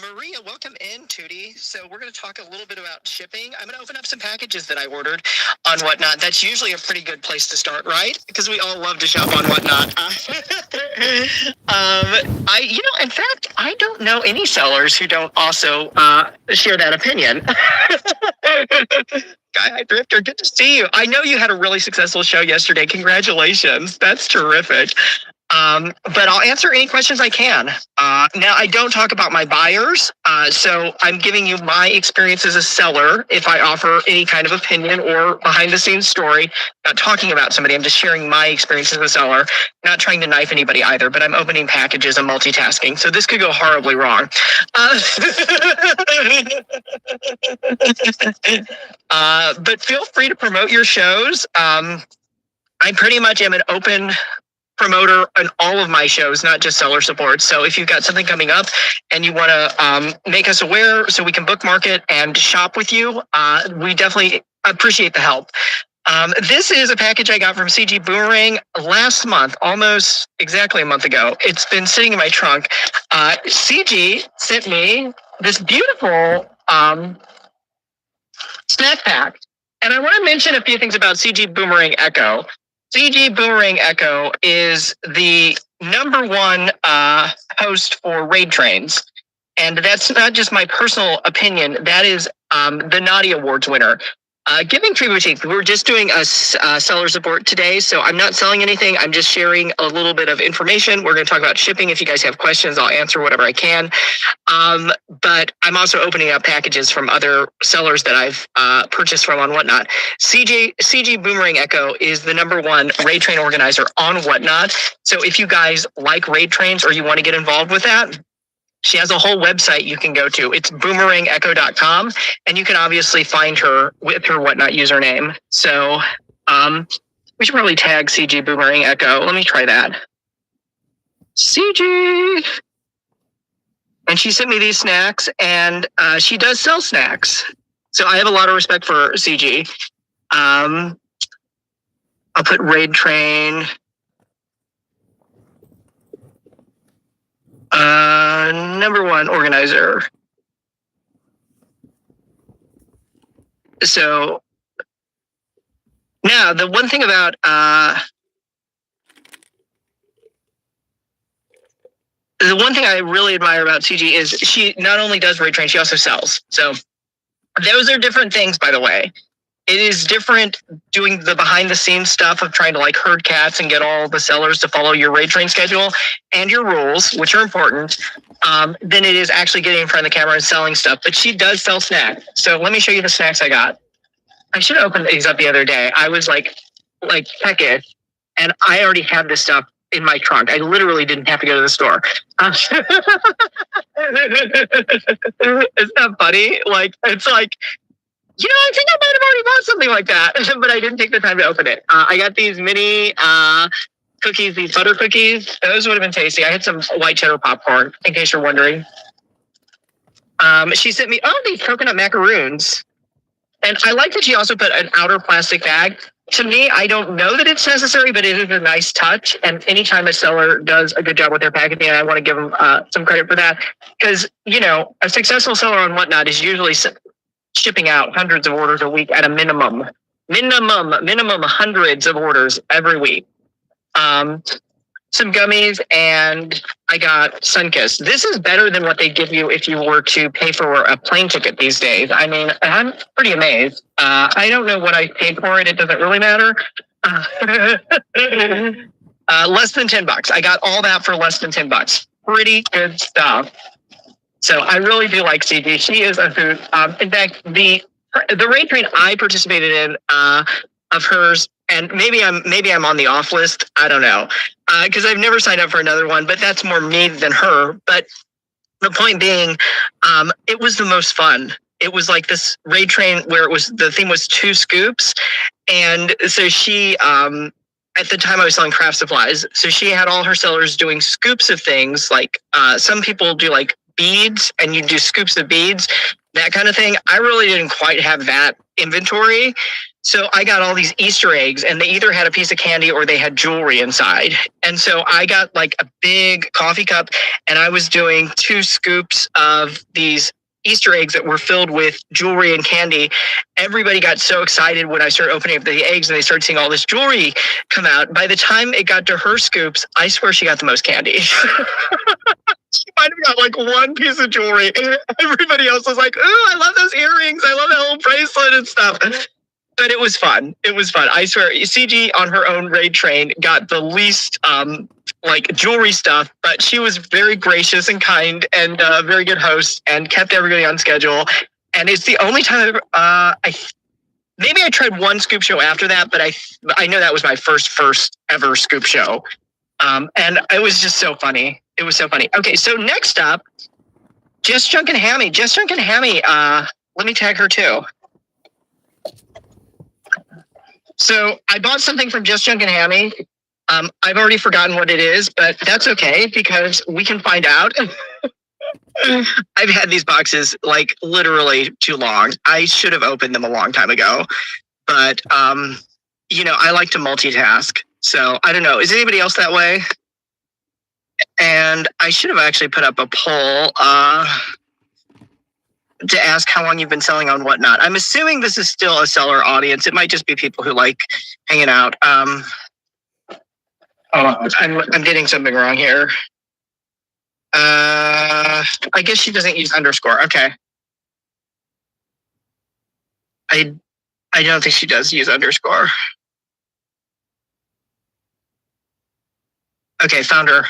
Maria, welcome in, Tootie. So we're going to talk a little bit about shipping. I'm going to open up some packages that I ordered on Whatnot. That's usually a pretty good place to start, right? Because we all love to shop on Whatnot. In fact, I don't know any sellers who don't also share that opinion. Guy Drifter, good to see you. I know you had a really successful show yesterday. Congratulations. That's terrific. But I'll answer any questions I can. Now, I don't talk about my buyers, so I'm giving you my experience as a seller if I offer any kind of opinion or behind-the-scenes story. Not talking about somebody, I'm just sharing my experience as a seller, not trying to knife anybody either, but I'm opening packages and multitasking, so this could go horribly wrong. But feel free to promote your shows. I pretty much am an open promoter on all of my shows, not just seller support. So if you've got something coming up and you want to make us aware so we can bookmark it and shop with you, we definitely appreciate the help. This is a package I got from CG Boomerang last month, almost exactly a month ago. It's been sitting in my trunk. CG sent me this beautiful snack pack. And I want to mention a few things about CG Boomerang Echo. CG Boomerang Echo is the #1 host for raid trains. And that's not just my personal opinion. That is the Naughty Awards winner. Giving Tree Boutique, we're just doing a seller support today, so I'm not selling anything. I'm just sharing a little bit of information. We're going to talk about shipping. If you guys have questions, I'll answer whatever I can. But I'm also opening up packages from other sellers that I've purchased from on Whatnot. CG Boomerang Echo is the #1 raid train organizer on Whatnot. So if you guys like raid trains or you want to get involved with that, she has a whole website you can go to. It's boomerangecho.com, and you can obviously find her with her Whatnot username. So we should probably tag CG Boomerang Echo. Let me try that. CG. And she sent me these snacks, and she does sell snacks. So I have a lot of respect for CG. I'll put Raid Train. #1 organizer. So now the one thing about the one thing I really admire about CG is she not only does raid train, she also sells. So those are different things, by the way. It is different doing the behind the scenes stuff of trying to like herd cats and get all the sellers to follow your raid train schedule and your rules, which are important, than it is actually getting in front of the camera and selling stuff. But she does sell snacks. So let me show you the snacks I got. I should have opened these up the other day. I was like heck it. And I already have this stuff in my trunk. I literally didn't have to go to the store. Isn't that funny? Like, it's like, I think I might have already bought something like that, but I didn't take the time to open it. I got these mini cookies, these butter cookies. Those would have been tasty. I had some white cheddar popcorn, in case you're wondering. She sent me, these coconut macaroons. And I like that she also put an outer plastic bag. To me, I don't know that it's necessary, but it is a nice touch. And anytime a seller does a good job with their packaging, I want to give them some credit for that. Because, a successful seller on Whatnot is usually shipping out hundreds of orders a week at a minimum hundreds of orders every week. Some gummies, and I got Sunkist. This is better than what they give you if you were to pay for a plane ticket these days. I mean, I'm pretty amazed. I don't know what I paid for it. It doesn't really matter. Less than $10. I got all that for less than $10. Pretty good stuff. So I really do like CG. She is a hoot. In fact, the raid train I participated in of hers, and maybe I'm on the off list. I don't know, because I've never signed up for another one. But that's more me than her. But the point being, it was the most fun. It was like this raid train where the theme was 2 scoops, and so she. At the time I was selling craft supplies, so she had all her sellers doing scoops of things. Like some people do like beads, and you do scoops of beads, that kind of thing. I really didn't quite have that inventory. So I got all these Easter eggs, and they either had a piece of candy or they had jewelry inside. And so I got like a big coffee cup, and I was doing 2 scoops of these Easter eggs that were filled with jewelry and candy. Everybody got so excited when I started opening up the eggs and they started seeing all this jewelry come out. By the time it got to her scoops, I swear she got the most candy. She might have got like 1 piece of jewelry. Everybody else was like, "Ooh, I love those earrings. I love that little bracelet and stuff." But it was fun. It was fun. I swear, CG on her own raid train got the least like jewelry stuff, but she was very gracious and kind and very good host and kept everybody on schedule. And it's the only time maybe I tried 1 scoop show after that, but I know that was my first ever scoop show. And it was just so funny. It was so funny. Okay, so next up, Just Junk and Hammy. Just Junk and Hammy, let me tag her too. So I bought something from Just Junk and Hammy. I've already forgotten what it is, but that's okay because we can find out. I've had these boxes like literally too long. I should have opened them a long time ago, but you know, I like to multitask. So I don't know. Is anybody else that way? And I should have actually put up a poll to ask how long you've been selling on Whatnot. I'm assuming this is still a seller audience. It might just be people who like hanging out. I'm getting something wrong here. I guess she doesn't use underscore. Okay. I don't think she does use underscore. Okay, found her.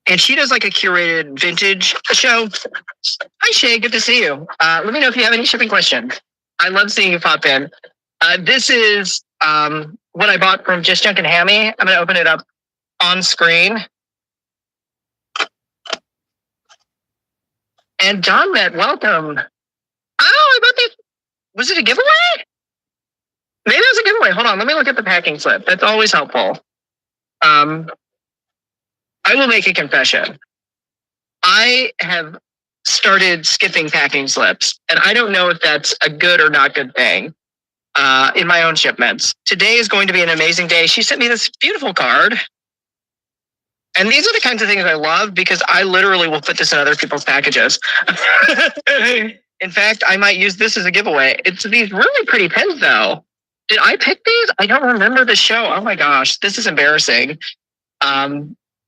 And she does like a curated vintage show. Hi, Shay. Good to see you. Let me know if you have any shipping questions. I love seeing you pop in. This is what I bought from Just Junk and Hammy. I'm going to open it up on screen. And John Met, welcome. Oh, I bought this. Was it a giveaway? Maybe it was a giveaway. Hold on. Let me look at the packing slip. That's always helpful. I will make a confession. I have started skipping packing slips, and I don't know if that's a good or not good thing in my own shipments. Today is going to be an amazing day. She sent me this beautiful card. And these are the kinds of things I love because I literally will put this in other people's packages. In fact, I might use this as a giveaway. It's these really pretty pens, though. Did I pick these? I don't remember the show. Oh my gosh, this is embarrassing.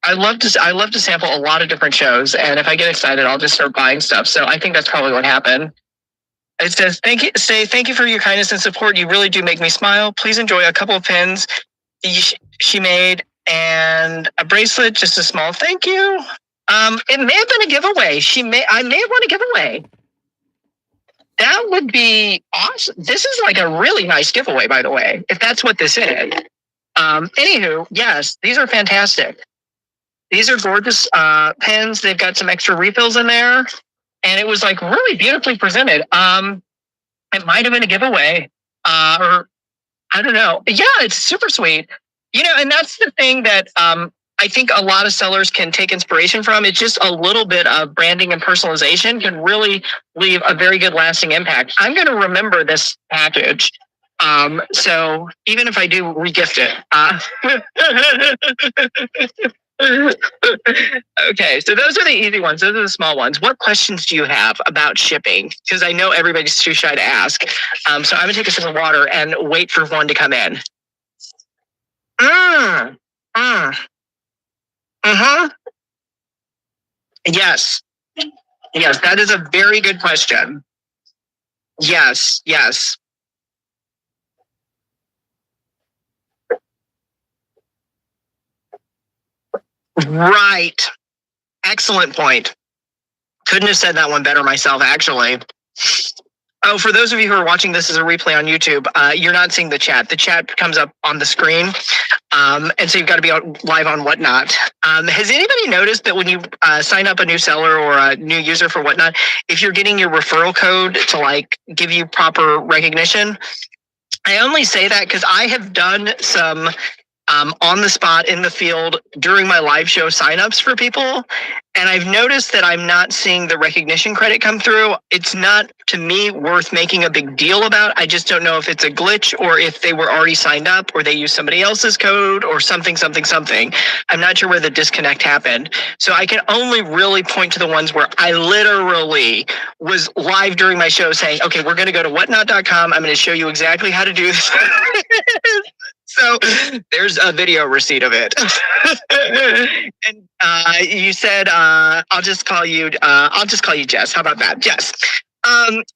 I love to sample a lot of different shows, and if I get excited, I'll just start buying stuff. So I think that's probably what happened. It says, thank you for your kindness and support. You really do make me smile. Please enjoy a couple of pins she made and a bracelet, just a small thank you. It may have been a giveaway. I may have won a giveaway. That would be awesome. This is like a really nice giveaway, by the way, if that's what this is. Anywho, yes, these are fantastic. These are gorgeous pens. They've got some extra refills in there. And it was like really beautifully presented. It might have been a giveaway. Or I don't know. Yeah, it's super sweet. You know, and that's the thing that I think a lot of sellers can take inspiration from. It's just a little bit of branding and personalization can really leave a very good lasting impact. I'm going to remember this package. So even if I do regift it. Okay, so those are the easy ones. Those are the small ones. What questions do you have about shipping? Because I know everybody's too shy to ask. So I'm going to take a sip of water and wait for one to come in. Yes. Yes, that is a very good question. Yes. Right. Excellent point. Couldn't have said that one better myself, actually. Oh, for those of you who are watching this as a replay on YouTube, you're not seeing the chat. The chat comes up on the screen. And so you've got to be live on Whatnot. Has anybody noticed that when you sign up a new seller or a new user for Whatnot, if you're getting your referral code to like give you proper recognition? I only say that because I have done some on the spot in the field during my live show signups for people. And I've noticed that I'm not seeing the recognition credit come through. It's not, to me, worth making a big deal about. I just don't know if it's a glitch or if they were already signed up or they used somebody else's code or something. I'm not sure where the disconnect happened. So I can only really point to the ones where I literally was live during my show saying, okay, we're going to go to whatnot.com. I'm going to show you exactly how to do this. So there's a video receipt of it. And you said, I'll just call you Jess. How about that, Jess?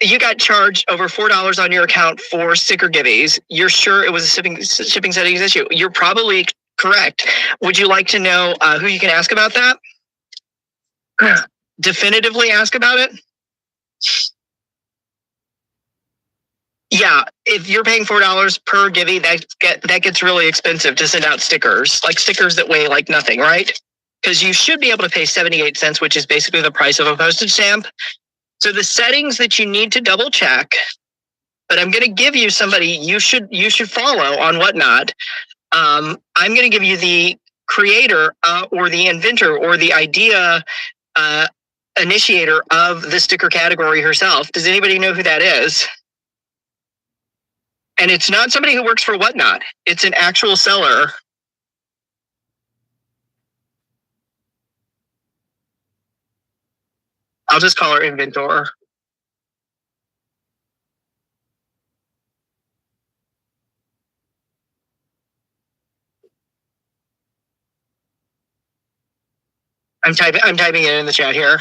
You got charged over $4 on your account for sticker giveaways. You're sure it was a shipping settings issue? You're probably correct. Would you like to know who you can ask about that? Definitively ask about it? Yeah, if you're paying $4 per givey, that gets really expensive to send out stickers, like stickers that weigh like nothing, right? Because you should be able to pay 78 cents, which is basically the price of a postage stamp. So the settings that you need to double check, but I'm going to give you somebody you should follow on Whatnot. I'm going to give you the creator or the inventor or the idea initiator of the sticker category herself. Does anybody know who that is? And it's not somebody who works for Whatnot. It's an actual seller. I'll just call her inventor. I'm typing it in the chat here.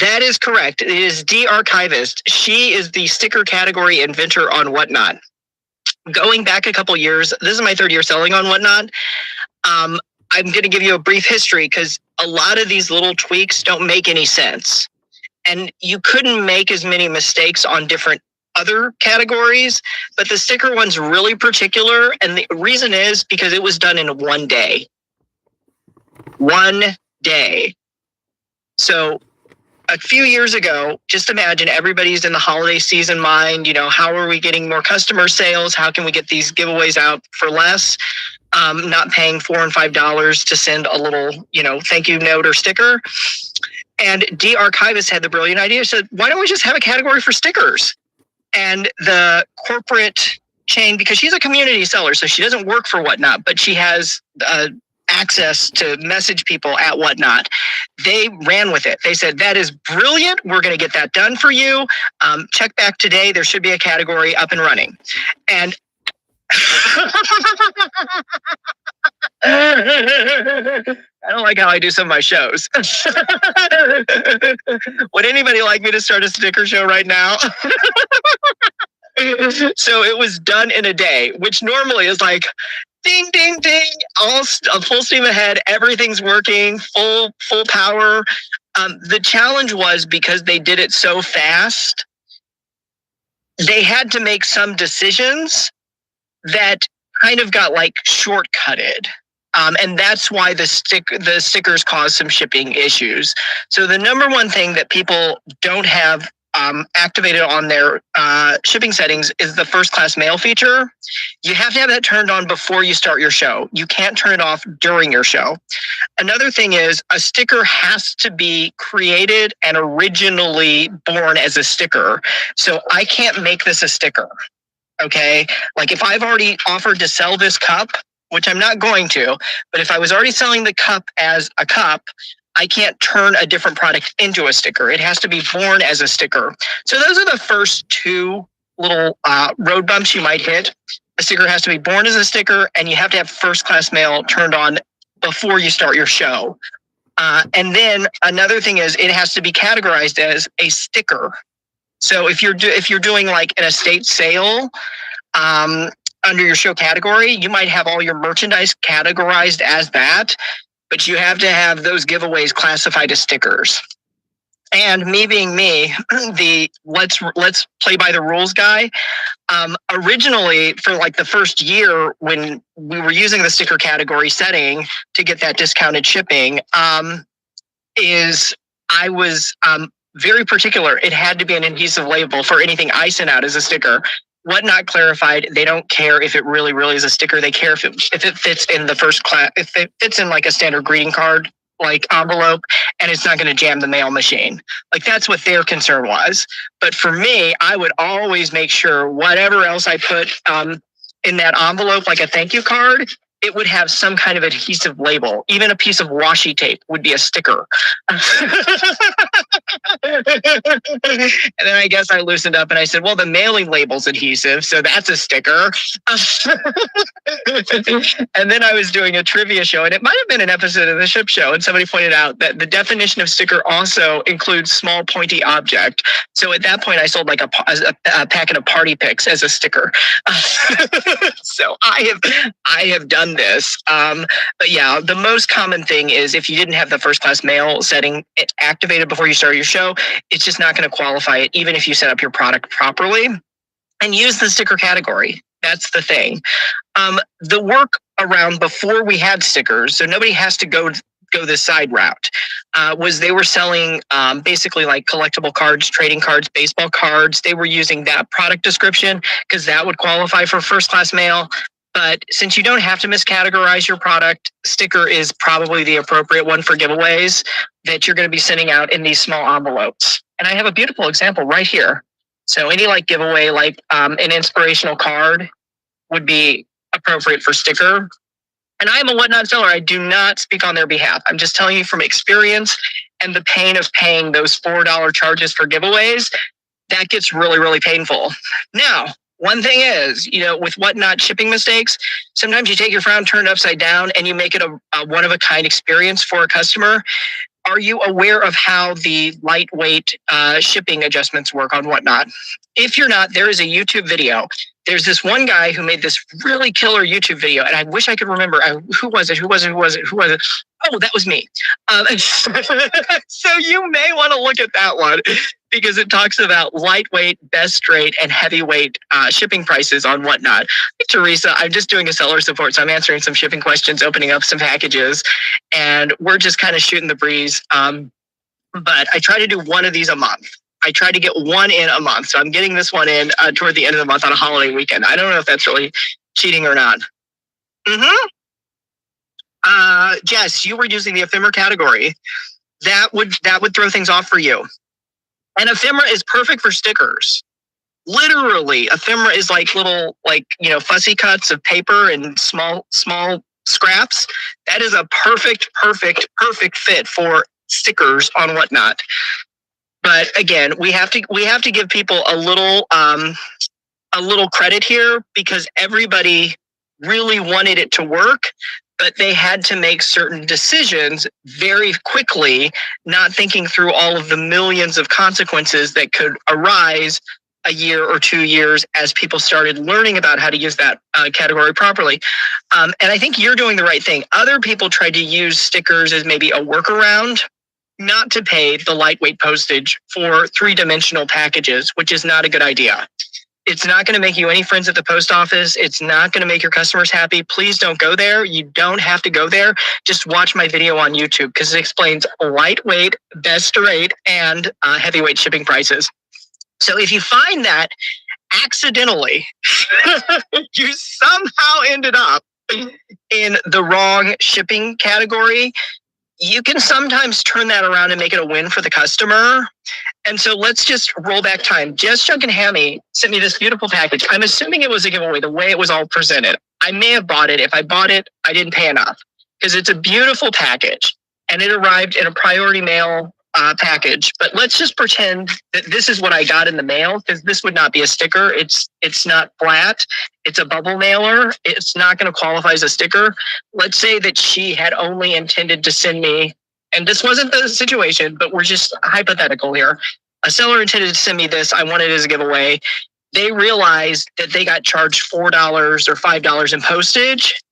That is correct. It is D Archivist. She is the sticker category inventor on Whatnot. Going back a couple years, this is my third year selling on Whatnot. I'm going to give you a brief history because a lot of these little tweaks don't make any sense. And you couldn't make as many mistakes on different other categories, but the sticker one's really particular. And the reason is because it was done in one day. One day. So a few years ago, just imagine everybody's in the holiday season mind, how are we getting more customer sales? How can we get these giveaways out for less? Not paying $4 and $5 to send a little, thank you note or sticker. And D Archivist had the brilliant idea, said, why don't we just have a category for stickers? And the corporate chain, because she's a community seller, so she doesn't work for Whatnot, but she has access to message people at Whatnot. They ran with it. They said, that is brilliant. We're going to get that done for you. Check back today. There should be a category up and running. And I don't like how I do some of my shows. Would anybody like me to start a sticker show right now? So it was done in a day, which normally is like, ding, ding, ding, all full steam ahead. Everything's working, full power. The challenge was because they did it so fast, they had to make some decisions that kind of got like shortcutted. And that's why the stickers cause some shipping issues. So the number one thing that people don't have activated on their shipping settings is the first class mail feature. You have to have that turned on before you start your show. You can't turn it off during your show. Another thing is a sticker has to be created and originally born as a sticker. So I can't make this a sticker. Okay. Like if I've already offered to sell this cup, which I'm not going to, but if I was already selling the cup as a cup, I can't turn a different product into a sticker. It has to be born as a sticker. So those are the first two little road bumps you might hit. A sticker has to be born as a sticker, and you have to have first class mail turned on before you start your show. And then another thing is it has to be categorized as a sticker. So if you're doing like an estate sale under your show category, you might have all your merchandise categorized as that. But you have to have those giveaways classified as stickers. And me being me, the let's play by the rules guy. Originally, for like the first year when we were using the sticker category setting to get that discounted shipping, I was very particular. It had to be an adhesive label for anything I sent out as a sticker. Whatnot clarified, they don't care if it really is a sticker. They care if it fits in the first class, if it fits in like a standard greeting card like envelope, and it's not going to jam the mail machine. Like that's what their concern was. But for me, I would always make sure whatever else I put in that envelope, like a thank you card, it would have some kind of adhesive label. Even a piece of washi tape would be a sticker. And then I guess I loosened up and I said, well, the mailing label's adhesive, so that's a sticker. And then I was doing a trivia show, and it might have been an episode of the Ship Show, and somebody pointed out that the definition of sticker also includes small pointy object. So at that point, I sold like a packet of party picks as a sticker. So I have done this. But yeah, the most common thing is if you didn't have the first class mail setting activated before you start your show, it's just not going to qualify it, even if you set up your product properly. And use the sticker category. That's the thing. The work around before we had stickers, so nobody has to go this side route, was they were selling basically like collectible cards, trading cards, baseball cards. They were using that product description because that would qualify for first class mail. But since you don't have to miscategorize your product, sticker is probably the appropriate one for giveaways that you're going to be sending out in these small envelopes. And I have a beautiful example right here. So any like giveaway, like an inspirational card would be appropriate for sticker. And I'm a Whatnot seller. I do not speak on their behalf. I'm just telling you from experience and the pain of paying those $4 charges for giveaways. That gets really painful. Now, one thing is, with Whatnot shipping mistakes, sometimes you take your frown, turn it upside down, and you make it a one-of-a-kind experience for a customer. Are you aware of how the lightweight shipping adjustments work on Whatnot? If you're not, there is a YouTube video. There's this one guy who made this really killer YouTube video, and I wish I could remember who was it? Oh, that was me. So you may want to look at that one because it talks about lightweight, best straight, and heavyweight shipping prices on Whatnot. Hey, Teresa, I'm just doing a seller support, so I'm answering some shipping questions, opening up some packages, and we're just kind of shooting the breeze. But I try to do one of these a month. I try to get one in a month. So I'm getting this one in toward the end of the month on a holiday weekend. I don't know if that's really cheating or not. Jess, you were using the ephemera category. That would throw things off for you. And ephemera is perfect for stickers. Literally, ephemera is like little, fussy cuts of paper and small scraps. That is a perfect fit for stickers on Whatnot. But again, we have to give people a little credit here because everybody really wanted it to work, but they had to make certain decisions very quickly, not thinking through all of the millions of consequences that could arise a year or 2 years as people started learning about how to use that category properly. And I think you're doing the right thing. Other people tried to use stickers as maybe a workaround, not to pay the lightweight postage for 3-dimensional packages, which is not a good idea. It's not going to make you any friends at the post office. It's not going to make your customers happy. Please don't go there. You don't have to go there. Just watch my video on YouTube because it explains lightweight, best rate, and heavyweight shipping prices. So if you find that accidentally you somehow ended up in the wrong shipping category, you can sometimes turn that around and make it a win for the customer. And so let's just roll back time. Jess Junk and Hammy sent me this beautiful package. I'm assuming it was a giveaway, the way it was all presented. I may have bought it. If I bought it, I didn't pay enough because it's a beautiful package and it arrived in a priority mail package. But let's just pretend that this is what I got in the mail because this would not be a sticker. It's not flat. It's a bubble mailer. It's not going to qualify as a sticker. Let's say that she had only intended to send me, and this wasn't the situation, but we're just hypothetical here. A seller intended to send me this. I wanted it as a giveaway. They realized that they got charged $4 or $5 in postage.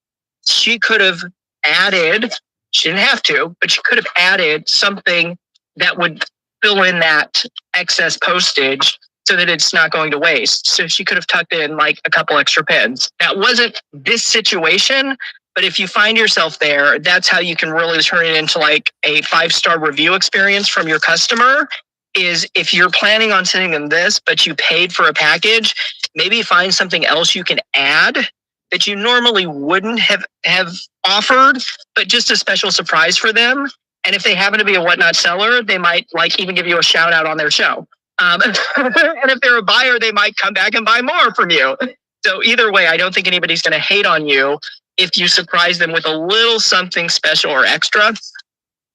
She could have added, she didn't have to, but she could have added something that would fill in that excess postage so that it's not going to waste. So she could have tucked in like a couple extra pins. That wasn't this situation, but if you find yourself there, that's how you can really turn it into like a 5-star review experience from your customer. Is if you're planning on sending them this, but you paid for a package, maybe find something else you can add that you normally wouldn't have offered, but just a special surprise for them. And if they happen to be a Whatnot seller, they might like even give you a shout out on their show. And if they're a buyer, they might come back and buy more from you. So either way, I don't think anybody's going to hate on you if you surprise them with a little something special or extra.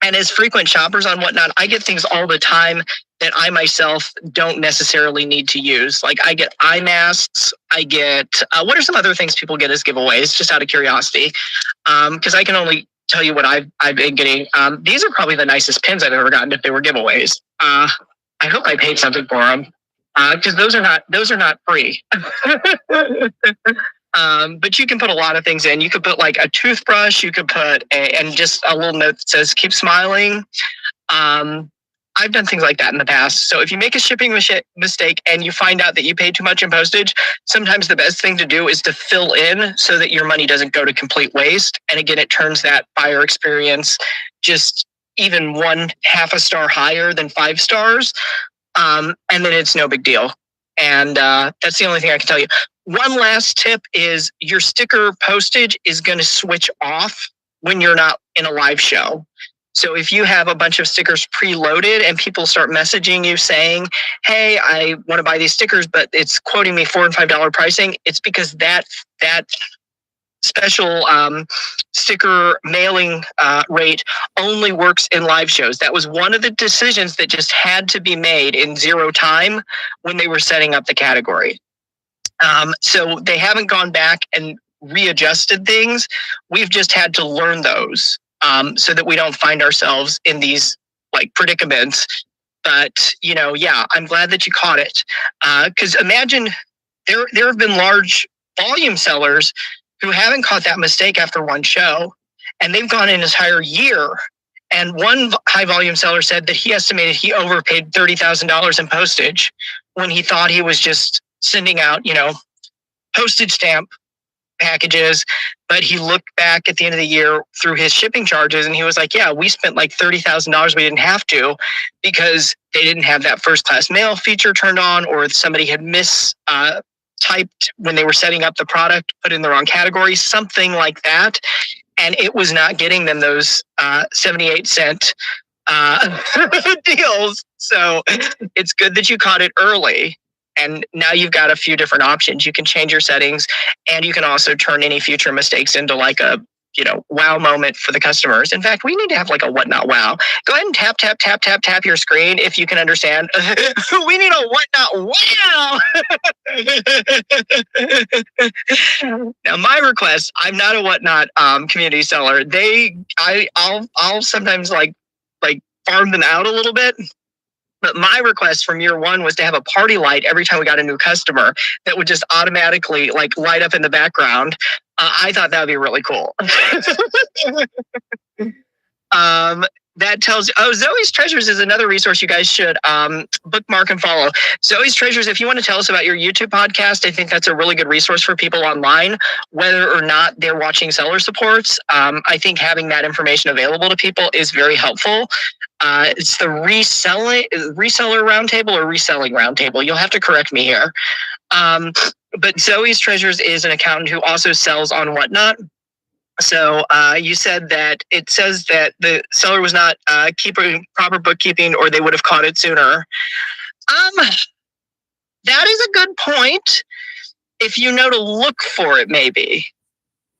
And as frequent shoppers on Whatnot, I get things all the time that I myself don't necessarily need to use. Like I get eye masks, I get, what are some other things people get as giveaways, just out of curiosity? Because I can only tell you what I've been getting. These are probably the nicest pins I've ever gotten if they were giveaways. I hope I paid something for them, because those are not free. But you can put a lot of things in. You could put like a toothbrush. You could put and just a little note that says "keep smiling." I've done things like that in the past. So if you make a shipping mistake and you find out that you paid too much in postage, sometimes the best thing to do is to fill in so that your money doesn't go to complete waste. And again, it turns that buyer experience just even 1/2 a star higher than 5 stars. And then it's no big deal. And that's the only thing I can tell you. One last tip is your sticker postage is going to switch off when you're not in a live show. So if you have a bunch of stickers preloaded and people start messaging you saying, hey, I want to buy these stickers, but it's quoting me $4 and $5 pricing, it's because that special sticker mailing rate only works in live shows. That was one of the decisions that just had to be made in zero time when they were setting up the category. So they haven't gone back and readjusted things. We've just had to learn those so that we don't find ourselves in these like predicaments. But, yeah, I'm glad that you caught it. Because imagine there have been large volume sellers who haven't caught that mistake after one show, and they've gone an entire year. And one high volume seller said that he estimated he overpaid $30,000 in postage when he thought he was just sending out, postage stamp packages. But he looked back at the end of the year through his shipping charges and he was like, yeah, we spent like $30,000. We didn't have to because they didn't have that first class mail feature turned on, or somebody had typed when they were setting up the product, put in the wrong category, something like that. And it was not getting them those 78-cent deals. So it's good that you caught it early. And now you've got a few different options. You can change your settings, and you can also turn any future mistakes into like a, wow moment for the customers. In fact, we need to have like a Whatnot wow. Go ahead and tap your screen if you can understand. We need a Whatnot wow. Now, my request, I'm not a Whatnot community seller. I'll sometimes like farm them out a little bit. But my request from year one was to have a party light every time we got a new customer that would just automatically like light up in the background. I thought that would be really cool. That tells you, Zoe's Treasures is another resource you guys should bookmark and follow. Zoe's Treasures, if you want to tell us about your YouTube podcast, I think that's a really good resource for people online, whether or not they're watching seller supports. I think having that information available to people is very helpful. It's the reseller roundtable or reselling roundtable. You'll have to correct me here. But Zoe's Treasures is an accountant who also sells on Whatnot. So you said that it says that the seller was not keeping proper bookkeeping, or they would have caught it sooner. That is a good point. If you know to look for it, maybe.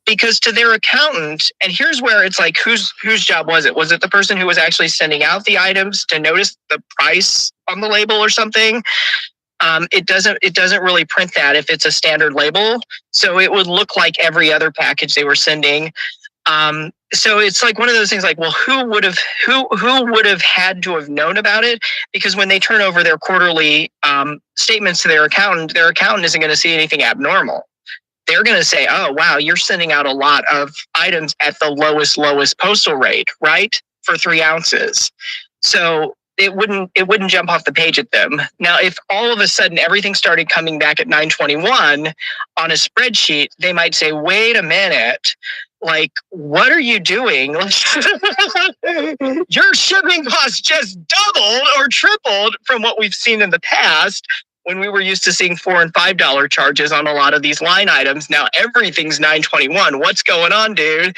Because to their accountant, and here's where it's like, whose job was it? Was it the person who was actually sending out the items to notice the price on the label or something? It doesn't really print that if it's a standard label. So it would look like every other package they were sending. So it's like one of those things like, well, who would have had to have known about it? Because when they turn over their quarterly statements to their accountant isn't going to see anything abnormal. They're going to say, oh, wow, you're sending out a lot of items at the lowest postal rate, right? For 3 ounces. So it wouldn't jump off the page at them. Now, if all of a sudden everything started coming back at 9/21 on a spreadsheet, they might say, wait a minute, like, what are you doing? Your shipping costs just doubled or tripled from what we've seen in the past. when we were used to seeing $4 and $5 charges on a lot of these line items. Now everything's $9.21. What's going on, dude?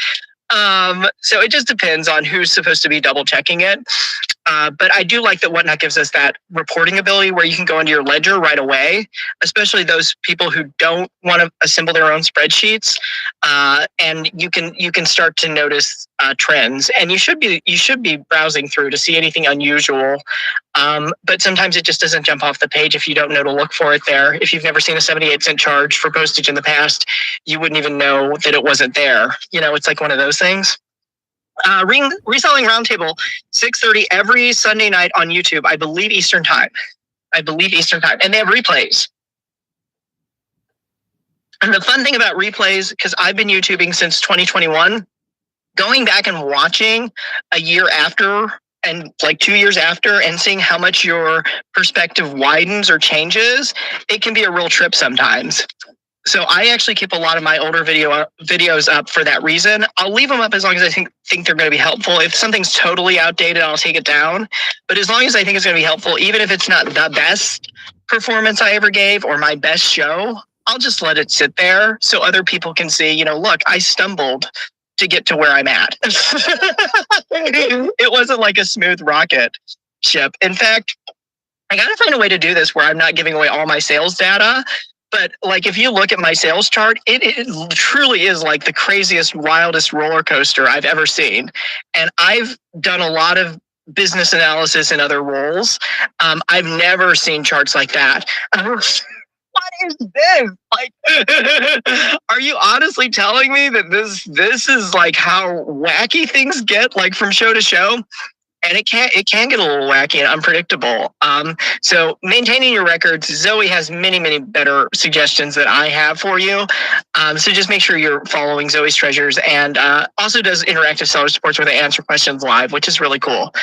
So it just depends on who's supposed to be double checking it. But I do like that Whatnot gives us that reporting ability where you can go into your ledger right away, especially those people who don't want to assemble their own spreadsheets. And you can start to notice trends, and you should be browsing through to see anything unusual. But sometimes it just doesn't jump off the page if you don't know to look for it there. If you've never seen a 78-cent charge for postage in the past, you wouldn't even know that it wasn't there. It's like one of those things. Reselling Roundtable, 6:30 every Sunday night on YouTube, I believe Eastern time. And they have replays. And the fun thing about replays, because I've been YouTubing since 2021, going back and watching a year after and like 2 years after and seeing how much your perspective widens or changes, it can be a real trip sometimes. So I actually keep a lot of my older videos up for that reason. I'll leave them up as long as I think they're going to be helpful. If something's totally outdated, I'll take it down. But as long as I think it's going to be helpful, even if it's not the best performance I ever gave or my best show, I'll just let it sit there so other people can see, look, I stumbled to get to where I'm at. It wasn't like a smooth rocket ship. In fact, I got to find a way to do this where I'm not giving away all my sales data. But like, if you look at my sales chart, it truly is like the craziest, wildest roller coaster I've ever seen. And I've done a lot of business analysis in other roles. I've never seen charts like that. What is this? Like, are you honestly telling me that this is like how wacky things get, like from show to show? And it can get a little wacky and unpredictable. So maintaining your records, Zoe has many, many better suggestions that I have for you. So just make sure you're following Zoe's Treasures, and also does interactive seller supports where they answer questions live, which is really cool.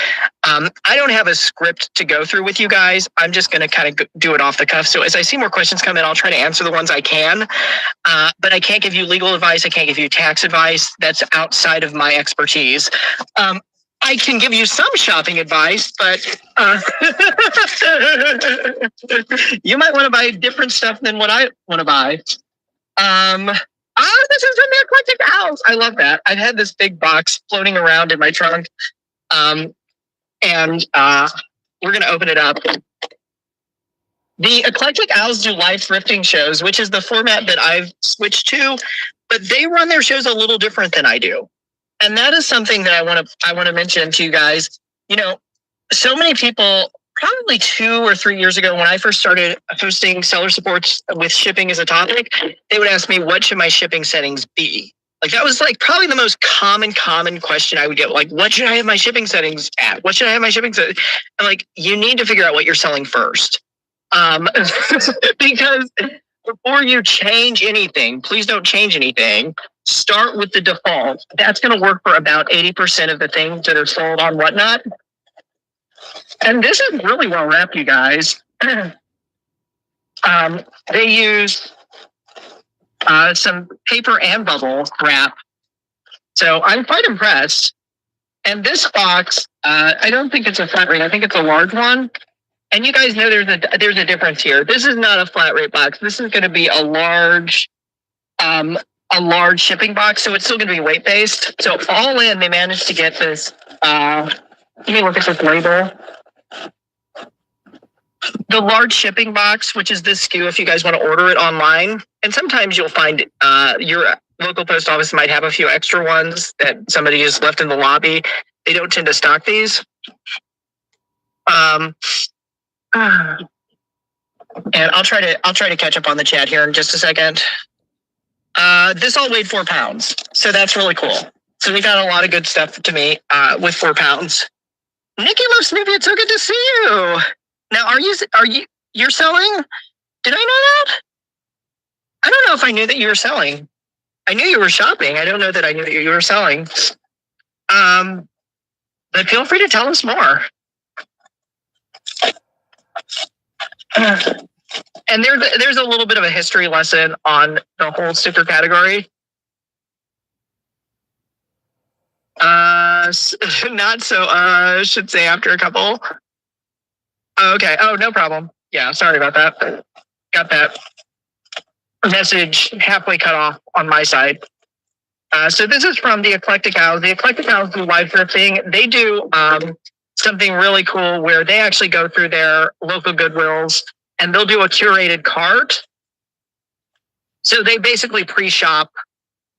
I don't have a script to go through with you guys. I'm just going to kind of do it off the cuff. So as I see more questions come in, I'll try to answer the ones I can. But I can't give you legal advice. I can't give you tax advice. That's outside of my expertise. I can give you some shopping advice, but you might want to buy different stuff than what I want to buy. This is from the Eclectic Owls. I love that. I've had this big box floating around in my trunk, and we're going to open it up. The Eclectic Owls do live thrifting shows, which is the format that I've switched to, but they run their shows a little different than I do. And that is something that I want to mention to you guys. So many people, probably 2 or 3 years ago, when I first started hosting seller supports with shipping as a topic, they would ask me, what should my shipping settings be? Like, that was like probably the most common question I would get. Like, what should I have my shipping settings at? What should I have my shipping settings? And like, you need to figure out what you're selling first. Because before you change anything, please don't change anything. Start with the default. That's going to work for about 80% of the things that are sold on Whatnot. And this is really well wrapped, you guys. They use some paper and bubble wrap. So I'm quite impressed. And this box, I don't think it's a flat rate. I think it's a large one. And you guys know there's a difference here. This is not a flat rate box. This is going to be a large shipping box, so it's still going to be weight based. So all in, they managed to get this. Let me look at this label. The large shipping box, which is this SKU, if you guys want to order it online, and sometimes you'll find your local post office might have a few extra ones that somebody just left in the lobby. They don't tend to stock these. And I'll try to catch up on the chat here in just a second. This all weighed 4 pounds, so that's really cool. So we got a lot of good stuff to me with 4 pounds. Nikki Love Snoopy, it's so good to see you. Now, you're selling? Did I know that? I don't know if I knew that you were selling. I knew you were shopping. I don't know that I knew that you were selling. But feel free to tell us more. And there's a little bit of a history lesson on the whole sticker category. Not so, should say after a couple. Okay. Oh, no problem. Yeah, sorry about that. Got that message halfway cut off on my side. So this is from the Eclectic Owls. The Eclectic Owls do live drifting. They do something really cool where they actually go through their local Goodwills and they'll do a curated cart. So they basically pre-shop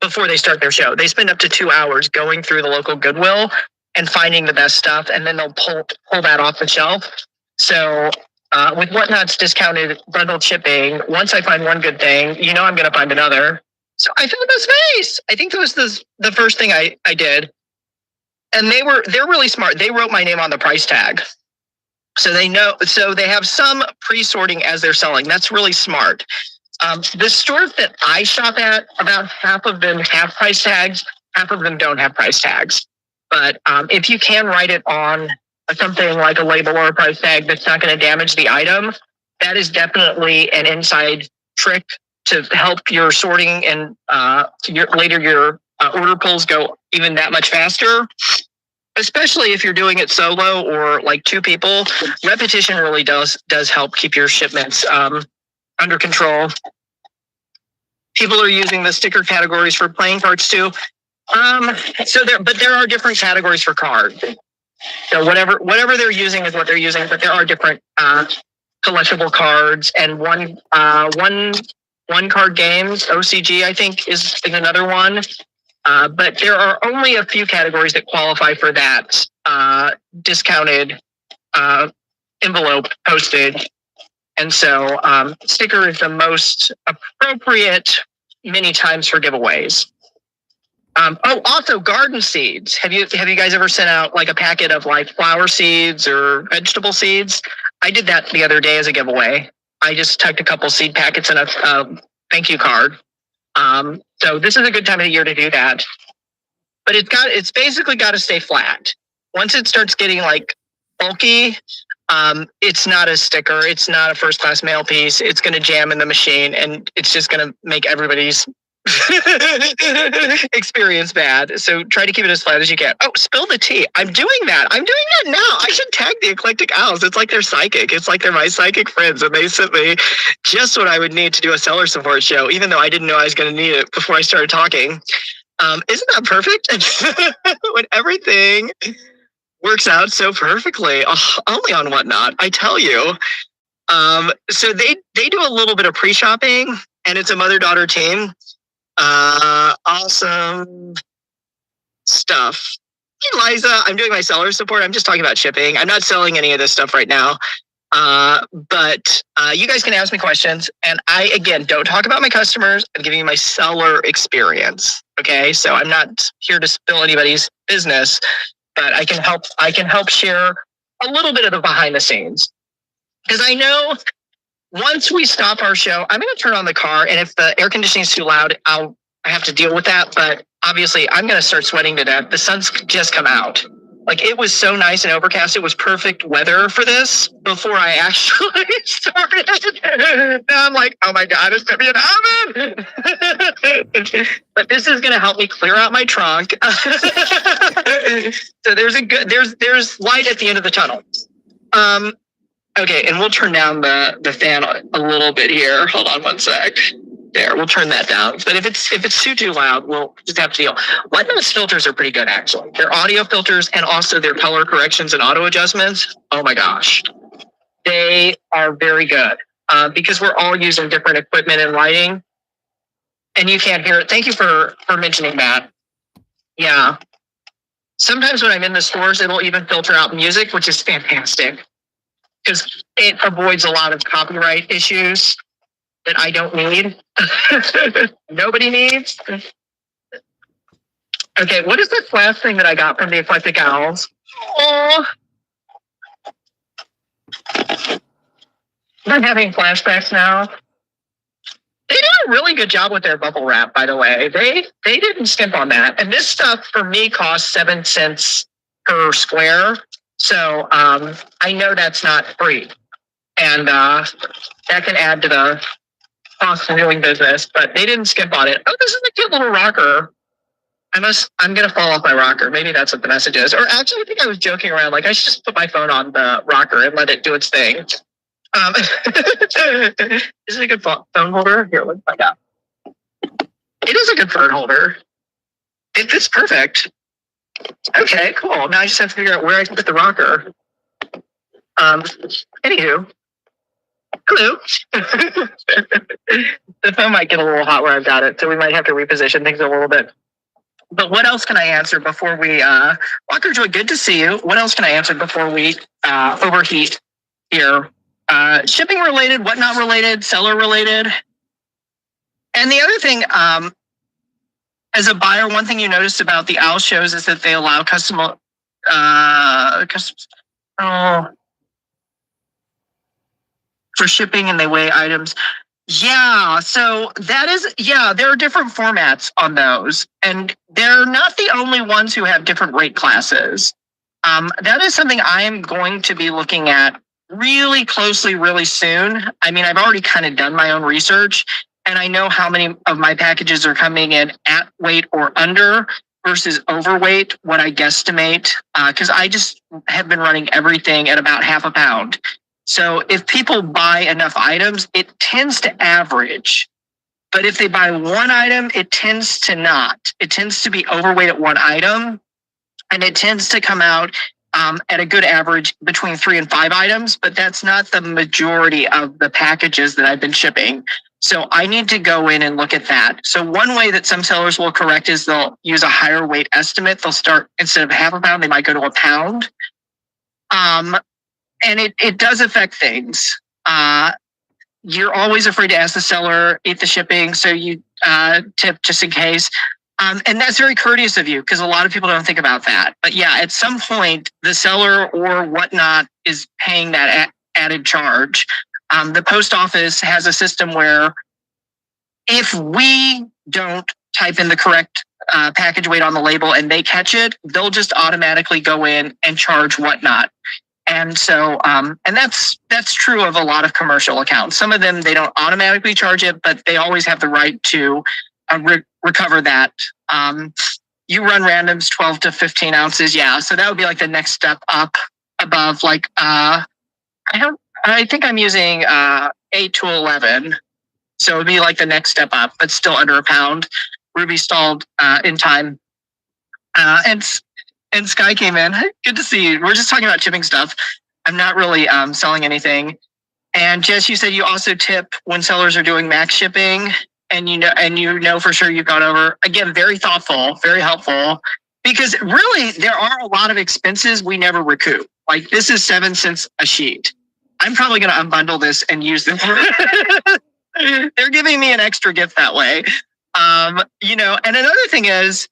before they start their show. They spend up to 2 hours going through the local Goodwill and finding the best stuff, and then they'll pull that off the shelf. So with Whatnot's discounted bundled shipping, once I find one good thing, I'm going to find another. So I found this vase. I think that was the first thing I did. And they're really smart. They wrote my name on the price tag. So they know, so they have some pre-sorting as they're selling. That's really smart. The stores that I shop at, about half of them have price tags, half of them don't have price tags. But if you can write it on something like a label or a price tag that's not going to damage the item, that is definitely an inside trick to help your sorting and your order pulls go even that much faster. Especially if you're doing it solo or like two people, repetition really does help keep your shipments under control. People are using the sticker categories for playing cards too. But there are different categories for cards. So whatever they're using is what they're using, but there are different collectible cards and one card games. OCG, I think, is another one. But there are only a few categories that qualify for that discounted envelope postage. And so sticker is the most appropriate many times for giveaways. Also garden seeds. Have you guys ever sent out like a packet of like flower seeds or vegetable seeds? I did that the other day as a giveaway. I just tucked a couple seed packets in a thank you card. So this is a good time of the year to do that. But it's basically got to stay flat. Once it starts getting like bulky, it's not a sticker. It's not a first class mail piece. It's going to jam in the machine and it's just going to make everybody's experience bad. So try to keep it as flat as you can. Oh, spill the tea. I'm doing that now. I should tag the Eclectic Owls. It's like they're psychic. It's like they're my psychic friends and they sent me just what I would need to do a seller support show, even though I didn't know I was going to need it before I started talking. Isn't that perfect? When everything works out so perfectly, only on Whatnot, I tell you. So they do a little bit of pre-shopping and it's a mother-daughter team. Awesome stuff. Hey, Liza, I'm doing my seller support. I'm just talking about shipping. I'm not selling any of this stuff right now. But you guys can ask me questions. And I, again, don't talk about my customers. I'm giving you my seller experience. Okay. So I'm not here to spill anybody's business, but I can help share a little bit of the behind the scenes. Because I know once we stop our show, I'm going to turn on the car. And if the air conditioning is too loud, I have to deal with that. But obviously, I'm going to start sweating to death. The sun's just come out. Like, it was so nice and overcast. It was perfect weather for this before I actually started. Now I'm like, oh my God, it's going to be an oven. But this is going to help me clear out my trunk. So there's light at the end of the tunnel. Okay, and we'll turn down the fan a little bit here. Hold on one sec. There, we'll turn that down. But if it's too loud, we'll just have to deal. Whatnot's filters are pretty good, actually. Their audio filters and also their color corrections and auto adjustments. Oh my gosh, they are very good because we're all using different equipment and lighting, and you can't hear it. Thank you for mentioning that. Yeah, sometimes when I'm in the stores, it'll even filter out music, which is fantastic because it avoids a lot of copyright issues that I don't need. Nobody needs. Okay, what is this last thing that I got from the Eclectic Owls? Oh, I'm having flashbacks now. They did a really good job with their bubble wrap, by the way. They didn't skimp on that. And this stuff for me costs 7 cents per square. So I know that's not free. And that can add to the cost of doing business, but they didn't skimp on it. Oh, this is a cute little rocker. I'm going to fall off my rocker. Maybe that's what the message is. Or actually, I think I was joking around. Like, I should just put my phone on the rocker and let it do its thing. Is it a good phone holder? Here, let's find out. It is a good phone holder. It fits perfect. Okay, cool. Now I just have to figure out where I can put the rocker. Anywho, hello. The phone might get a little hot where I've got it, so we might have to reposition things a little bit. But what else can I answer before we, Walker Joy, good to see you. What else can I answer before we overheat here? Shipping related, whatnot related, seller related. And the other thing, as a buyer, one thing you noticed about the OWL shows is that they allow for shipping and they weigh items. Yeah, so that is, there are different formats on those, and they're not the only ones who have different rate classes. That is something I am going to be looking at really closely really soon. I mean, I've already kind of done my own research, and I know how many of my packages are coming in at weight or under versus overweight, what I guesstimate, because I just have been running everything at about half a pound. So if people buy enough items, it tends to average. But if they buy one item, it tends to not. It tends to be overweight at one item, and it tends to come out at a good average between 3 and 5 items, but that's not the majority of the packages that I've been shipping. So I need to go in and look at that. So one way that some sellers will correct is they'll use a higher weight estimate. They'll start, instead of half a pound, they might go to a pound. And it does affect things. You're always afraid to ask the seller, eat the shipping, so you tip just in case. And that's very courteous of you, because a lot of people don't think about that. But yeah, at some point, the seller or whatnot is paying that added charge. The post office has a system where if we don't type in the correct package weight on the label and they catch it, they'll just automatically go in and charge whatnot. And so, and that's true of a lot of commercial accounts. Some of them, they don't automatically charge it, but they always have the right to recover that. You run randoms 12 to 15 ounces. Yeah. So that would be like the next step up above, like, I think I'm using 8 to 11. So it would be like the next step up, but still under a pound. Ruby stalled in time. And Sky came in. Good to see you. We're just talking about shipping stuff. I'm not really selling anything. And Jess, you said you also tip when sellers are doing max shipping, and you know for sure you've gone over. Again, very thoughtful, very helpful, because really there are a lot of expenses we never recoup. Like this is 7 cents a sheet. I'm probably going to unbundle this and use them. They're giving me an extra gift that way. And another thing is,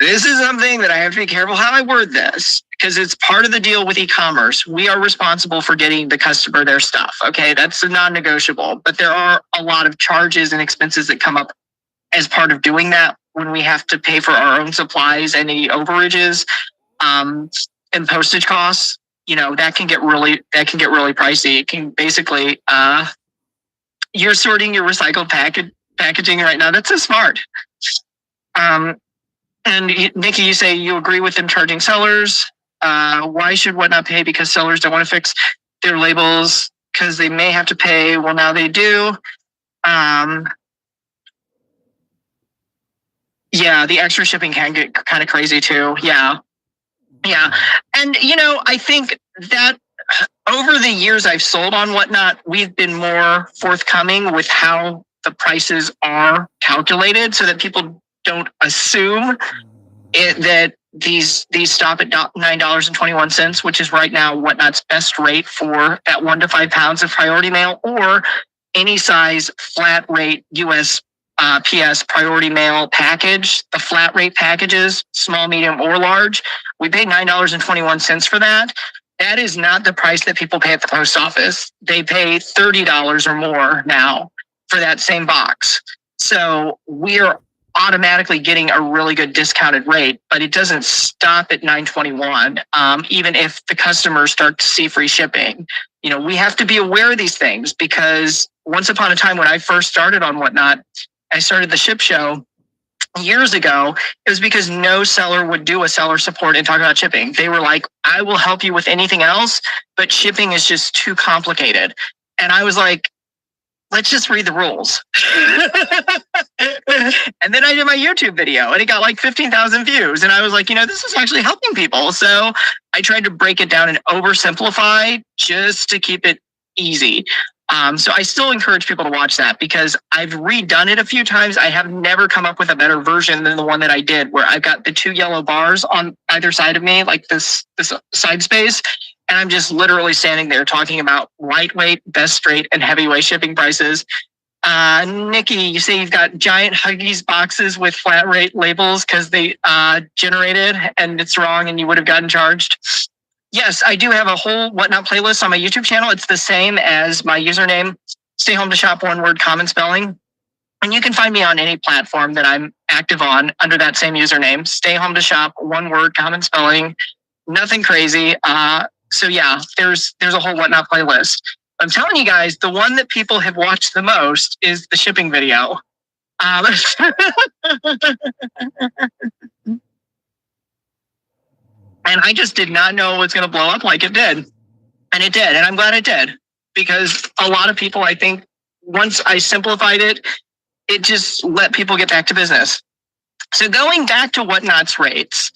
this is something that I have to be careful how I word this, because it's part of the deal with e-commerce. We are responsible for getting the customer their stuff. Okay, that's a non-negotiable. But there are a lot of charges and expenses that come up as part of doing that when we have to pay for our own supplies, any overages, and postage costs. That can get really pricey. It can basically you're sorting your recycled packaging right now. That's so smart. And Nikki, you say you agree with them charging sellers. Why should whatnot pay? Because sellers don't want to fix their labels because they may have to pay. Well, now they do. Yeah, the extra shipping can get kind of crazy too. Yeah. And, I think that over the years I've sold on whatnot, we've been more forthcoming with how the prices are calculated so that people don't assume that these stop at $9.21, which is right now whatnot's best rate for that 1 to 5 pounds of priority mail, or any size flat rate USPS priority mail package. The flat rate packages, small, medium, or large, we pay $9.21 for that. That is not the price that people pay at the post office. They pay $30 or more now for that same box. So we're automatically getting a really good discounted rate, but it doesn't stop at $9.21. Even if the customers start to see free shipping, we have to be aware of these things, because once upon a time when I first started on whatnot, I started the ship show, years ago, it was because no seller would do a seller support and talk about shipping. They were like, I will help you with anything else, but shipping is just too complicated. And I was like, let's just read the rules. And then I did my YouTube video and it got like 15,000 views. And I was like, this is actually helping people. So I tried to break it down and oversimplify just to keep it easy. So I still encourage people to watch that because I've redone it a few times. I have never come up with a better version than the one that I did, where I've got the 2 yellow bars on either side of me, like this side space. And I'm just literally standing there talking about lightweight, best straight, and heavyweight shipping prices. Nikki, you say you've got giant Huggies boxes with flat rate labels because they generated and it's wrong and you would have gotten charged. Yes, I do have a whole Whatnot playlist on my YouTube channel. It's the same as my username, Stay Home to Shop, one word, common spelling. And you can find me on any platform that I'm active on under that same username, Stay Home to Shop, one word, common spelling, nothing crazy. So yeah, there's a whole Whatnot playlist. I'm telling you guys, the one that people have watched the most is the shipping video. And I just did not know it was going to blow up like it did. And it did. And I'm glad it did. Because a lot of people, I think, once I simplified it, it just let people get back to business. So going back to Whatnot's rates,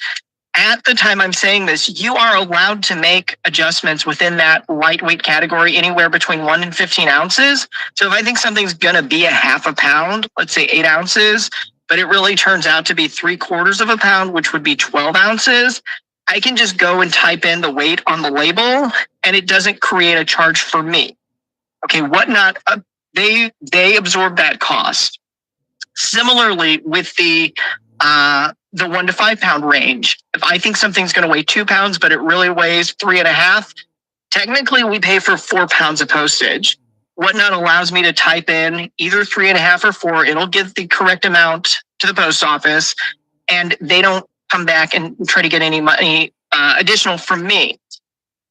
at the time I'm saying this, you are allowed to make adjustments within that lightweight category anywhere between 1 and 15 ounces. So if I think something's going to be a half a pound, let's say 8 ounces, but it really turns out to be 3/4 of a pound, which would be 12 ounces, I can just go and type in the weight on the label and it doesn't create a charge for me. Okay, Whatnot, they absorb that cost. Similarly with the 1 to 5 pound range, if I think something's going to weigh 2 pounds, but it really weighs 3.5, technically we pay for 4 pounds of postage. Whatnot allows me to type in either 3.5 or 4. It'll give the correct amount to the post office and they don't come back and try to get any money additional from me.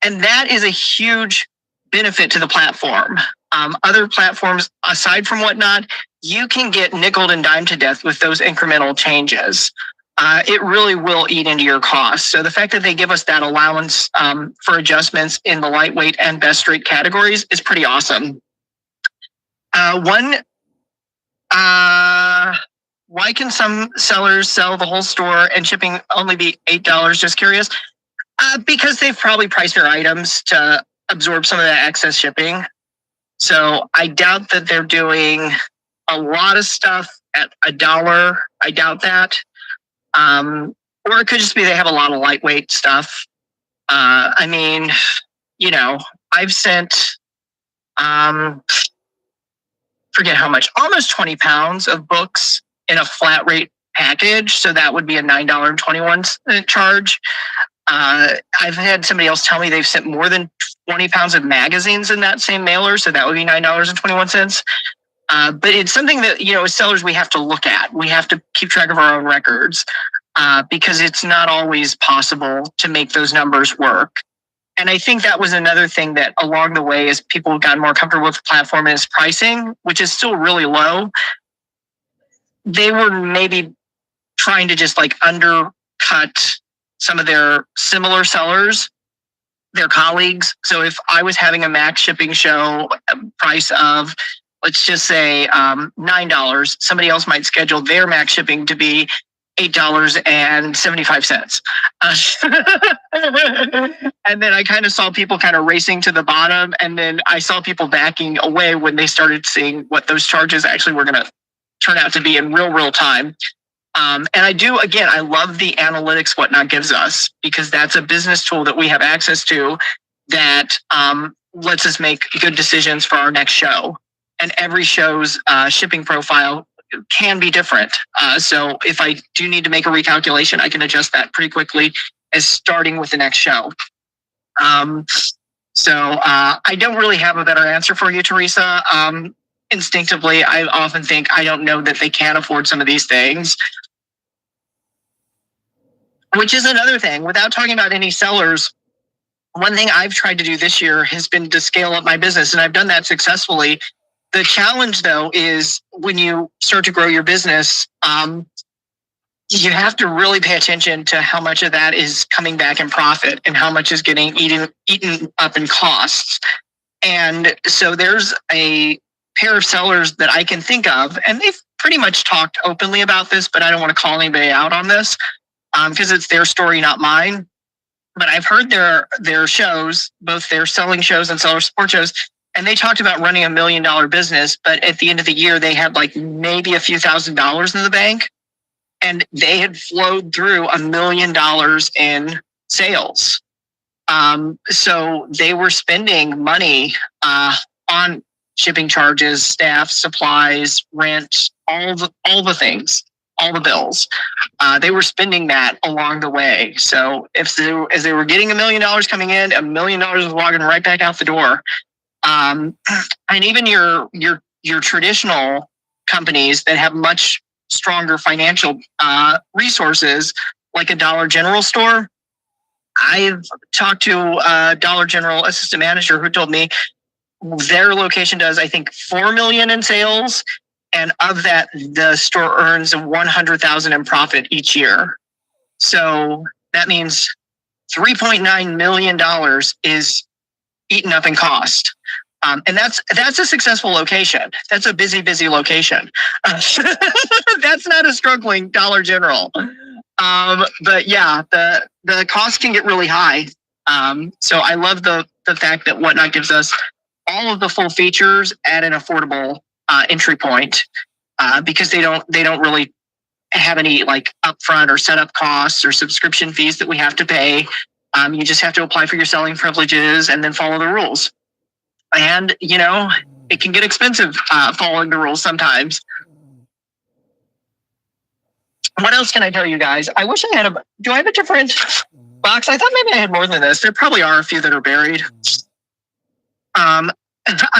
And that is a huge benefit to the platform. Other platforms, aside from Whatnot, you can get nickeled and dimed to death with those incremental changes. It really will eat into your costs. So the fact that they give us that allowance for adjustments in the lightweight and best straight categories is pretty awesome. Why can some sellers sell the whole store and shipping only be $8? Just curious. Because they've probably priced their items to absorb some of that excess shipping. So I doubt that they're doing a lot of stuff at $1. I doubt that. Or it could just be they have a lot of lightweight stuff. I mean, I've sent, forget how much, almost 20 pounds of books in a flat rate package. So that would be a $9.21 charge. I've had somebody else tell me they've sent more than 20 pounds of magazines in that same mailer. So that would be $9.21. But it's something that, as sellers, we have to look at. We have to keep track of our own records because it's not always possible to make those numbers work. And I think that was another thing that along the way, as people got more comfortable with the platform, is pricing, which is still really low. They were maybe trying to just undercut some of their similar sellers, their colleagues. So if I was having a max shipping show price of, let's just say $9, somebody else might schedule their max shipping to be $8.75. And then I kind of saw people kind of racing to the bottom. And then I saw people backing away when they started seeing what those charges actually were going to turn out to be in real time. And I love the analytics Whatnot gives us, because that's a business tool that we have access to that lets us make good decisions for our next show. And every show's shipping profile can be different. So if I do need to make a recalculation, I can adjust that pretty quickly as starting with the next show. So I don't really have a better answer for you, Teresa. Instinctively, I often think I don't know that they can afford some of these things. Which is another thing. Without talking about any sellers, one thing I've tried to do this year has been to scale up my business, and I've done that successfully. The challenge, though, is when you start to grow your business, you have to really pay attention to how much of that is coming back in profit and how much is getting eaten up in costs. And so there's a pair of sellers that I can think of, and they've pretty much talked openly about this, but I don't want to call anybody out on this because it's their story, not mine. But I've heard their shows, both their selling shows and seller support shows, and they talked about running $1 million business, but at the end of the year, they had like maybe a few $1,000s in the bank, and they had flowed through $1 million in sales. So they were spending money on shipping charges, staff, supplies, rent, all the things, all the bills. They were spending that along the way. So as they were getting $1 million coming in, $1 million was walking right back out the door. And even your traditional companies that have much stronger financial resources, like a Dollar General store. I've talked to a Dollar General assistant manager who told me their location does, I think, $4 million in sales, and of that, the store earns $100,000 in profit each year. So that means $3.9 million is eaten up in cost. And that's a successful location. That's a busy location. That's not a struggling Dollar General. But yeah, the cost can get really high. So I love the fact that Whatnot gives us all of the full features at an affordable entry point, because they don't really have any like upfront or setup costs or subscription fees that we have to pay. You just have to apply for your selling privileges and then follow the rules. And, it can get expensive following the rules sometimes. What else can I tell you guys? I wish I had do I have a different box? I thought maybe I had more than this. There probably are a few that are buried. I'm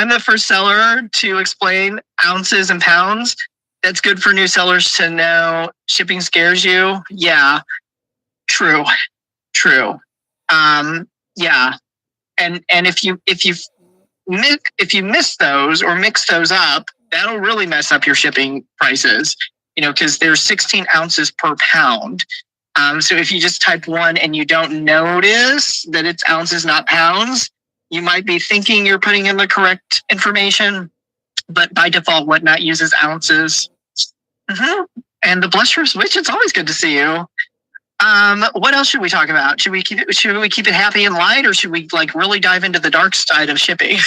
the first seller to explain ounces and pounds. That's good for new sellers to know. Shipping scares you. Yeah, true. Yeah. And if you miss those or mix those up, that'll really mess up your shipping prices, because there's 16 ounces per pound. So if you just type 1 and you don't notice that it's ounces, not pounds, you might be thinking you're putting in the correct information, but by default, Whatnot uses ounces. And the Blusterous Witch, it's always good to see you. What else should we talk about? Should we keep it happy and light, or should we really dive into the dark side of shipping?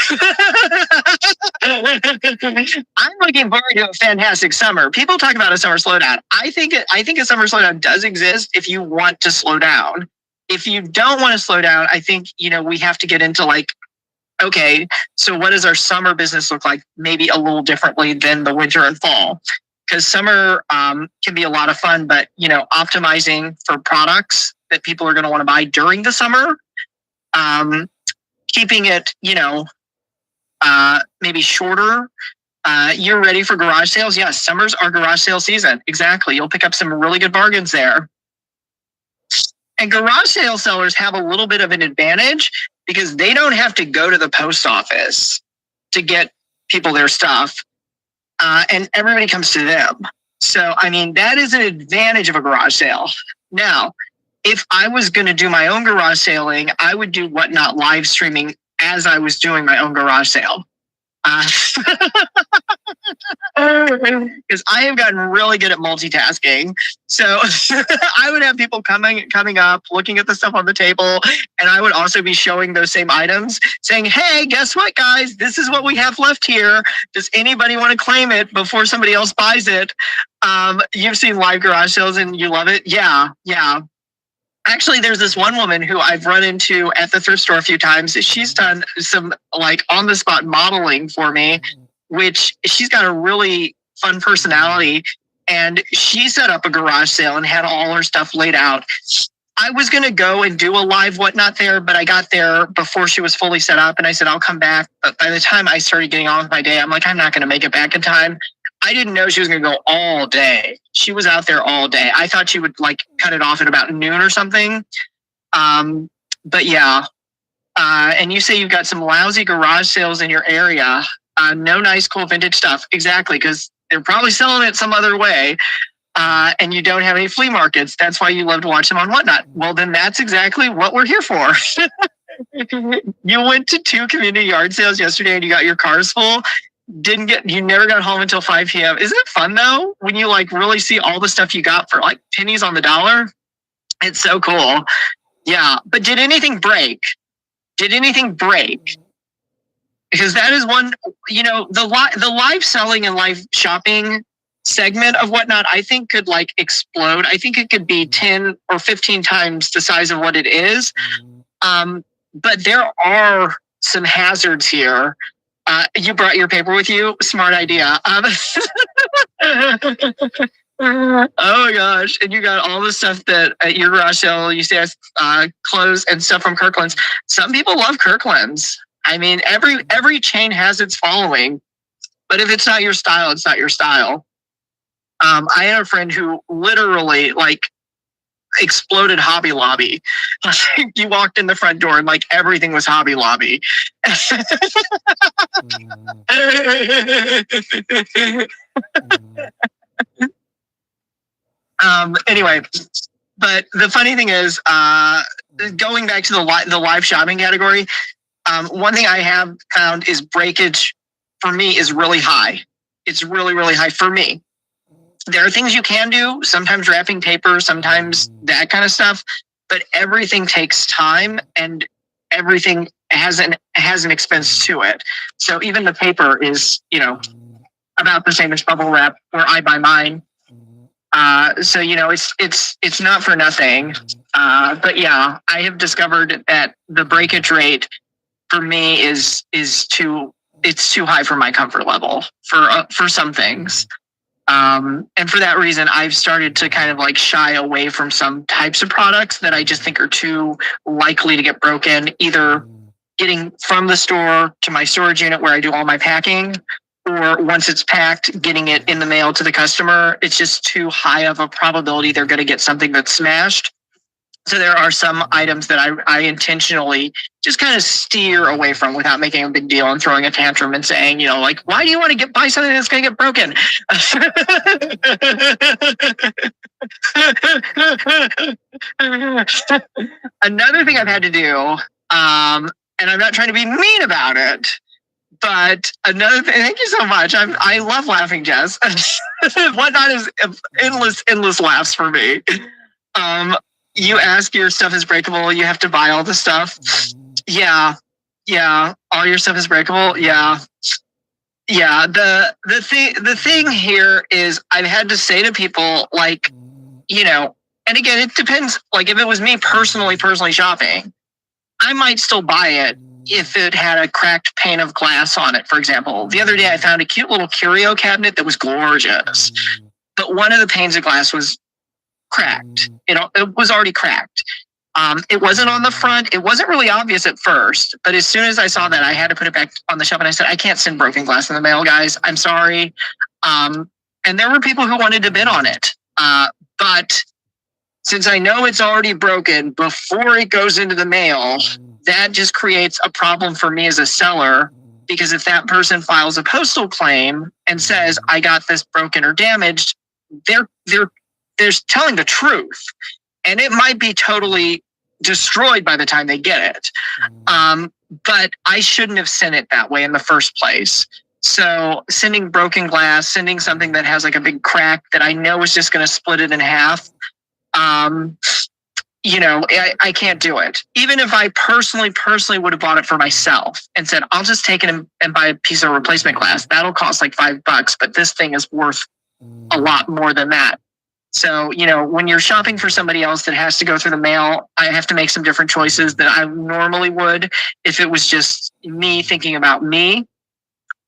I'm looking forward to a fantastic summer. People talk about a summer slowdown. I think a summer slowdown does exist if you want to slow down. If you don't want to slow down, I think, we have to get into okay, so what does our summer business look like? Maybe a little differently than the winter and fall. Because summer can be a lot of fun, but, optimizing for products that people are going to want to buy during the summer, keeping it, maybe shorter. You're ready for garage sales? Yes, summer's our garage sale season. Exactly. You'll pick up some really good bargains there. And garage sale sellers have a little bit of an advantage because they don't have to go to the post office to get people their stuff. And everybody comes to them. So, that is an advantage of a garage sale. Now, if I was going to do my own garage sailing, I would do Whatnot live streaming as I was doing my own garage sale. Because I have gotten really good at multitasking. So I would have people coming up, looking at the stuff on the table, and I would also be showing those same items, saying, hey, guess what, guys? This is what we have left here. Does anybody want to claim it before somebody else buys it? You've seen live garage sales and you love it? Yeah. Actually, there's this one woman who I've run into at the thrift store a few times. She's done some on-the-spot modeling for me, which she's got a really fun personality. And she set up a garage sale and had all her stuff laid out. I was going to go and do a live Whatnot there, but I got there before she was fully set up. And I said, I'll come back. But by the time I started getting on with my day, I'm like, I'm not going to make it back in time. I didn't know she was going to go all day. She was out there all day. I thought she would cut it off at about noon or something. But yeah. And you say you've got some lousy garage sales in your area. No nice, cool vintage stuff. Exactly. Because they're probably selling it some other way. and you don't have any flea markets. That's why you love to watch them on Whatnot. Well, then that's exactly what we're here for. You went to 2 community yard sales yesterday and you got your cars full. You never got home until 5 p.m. Isn't it fun though? When you like really see all the stuff you got for like pennies on the dollar? It's so cool. Yeah. But did anything break? Did anything break? Because that is one, the live selling and live shopping segment of Whatnot, I think could like explode. I think it could be 10 or 15 times the size of what it is. But there are some hazards here. You brought your paper with you? Smart idea. Oh my gosh. And you got all the stuff that at your garage sale, you say clothes and stuff from Kirkland's. Some people love Kirkland's. I mean, every chain has its following, but if it's not your style, it's not your style. I had a friend who literally like exploded Hobby Lobby. You walked in the front door and like everything was Hobby Lobby. Anyway, but the funny thing is, going back to the live shopping category, one thing I have found is breakage for me is really high. It's really, really high for me. There are things you can do, sometimes wrapping paper, sometimes that kind of stuff, but everything takes time and everything has an expense to it. So even the paper is, about the same as bubble wrap where I buy mine. So, it's not for nothing. But yeah, I have discovered that the breakage rate for me is too high for my comfort level for some things. And for that reason, I've started to kind of like shy away from some types of products that I just think are too likely to get broken, either getting from the store to my storage unit where I do all my packing, or once it's packed, getting it in the mail to the customer. It's just too high of a probability they're going to get something that's smashed. So there are some items that I intentionally just kind of steer away from without making a big deal and throwing a tantrum and saying, like, why do you want to buy something that's going to get broken? Another thing I've had to do, and I'm not trying to be mean about it, but another thing, thank you so much. I love laughing, Jess. Whatnot is endless laughs for me. You ask your stuff is breakable. You have to buy all the stuff. Yeah. All your stuff is breakable. Yeah. The thing here is I've had to say to people like, and again, it depends. Like if it was me personally shopping, I might still buy it if it had a cracked pane of glass on it, for example. The other day I found a cute little curio cabinet that was gorgeous, but one of the panes of glass was cracked. It was already cracked. It wasn't on the front. It wasn't really obvious at first, but as soon as I saw that, I had to put it back on the shelf and I said, I can't send broken glass in the mail, guys. I'm sorry. And there were people who wanted to bid on it. But since I know it's already broken before it goes into the mail, that just creates a problem for me as a seller, because if that person files a postal claim and says, I got this broken or damaged, they're telling the truth, and it might be totally destroyed by the time they get it. But I shouldn't have sent it that way in the first place. So sending broken glass, sending something that has like a big crack that I know is just going to split it in half, I can't do it. Even if I personally would have bought it for myself and said, I'll just take it and buy a piece of replacement glass. That'll cost like $5, but this thing is worth a lot more than that. So, when you're shopping for somebody else that has to go through the mail, I have to make some different choices than I normally would if it was just me thinking about me.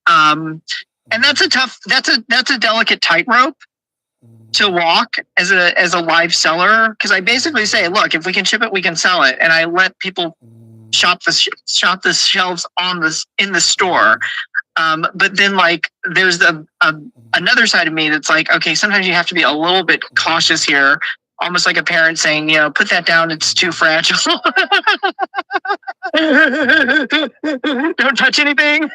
And that's a delicate tightrope to walk as a live seller, because I basically say, look, if we can ship it, we can sell it, and I let people shop the shelves in the store. But then like there's another side of me that's like, okay, sometimes you have to be a little bit cautious here, almost like a parent saying, put that down, it's too fragile. Don't touch anything.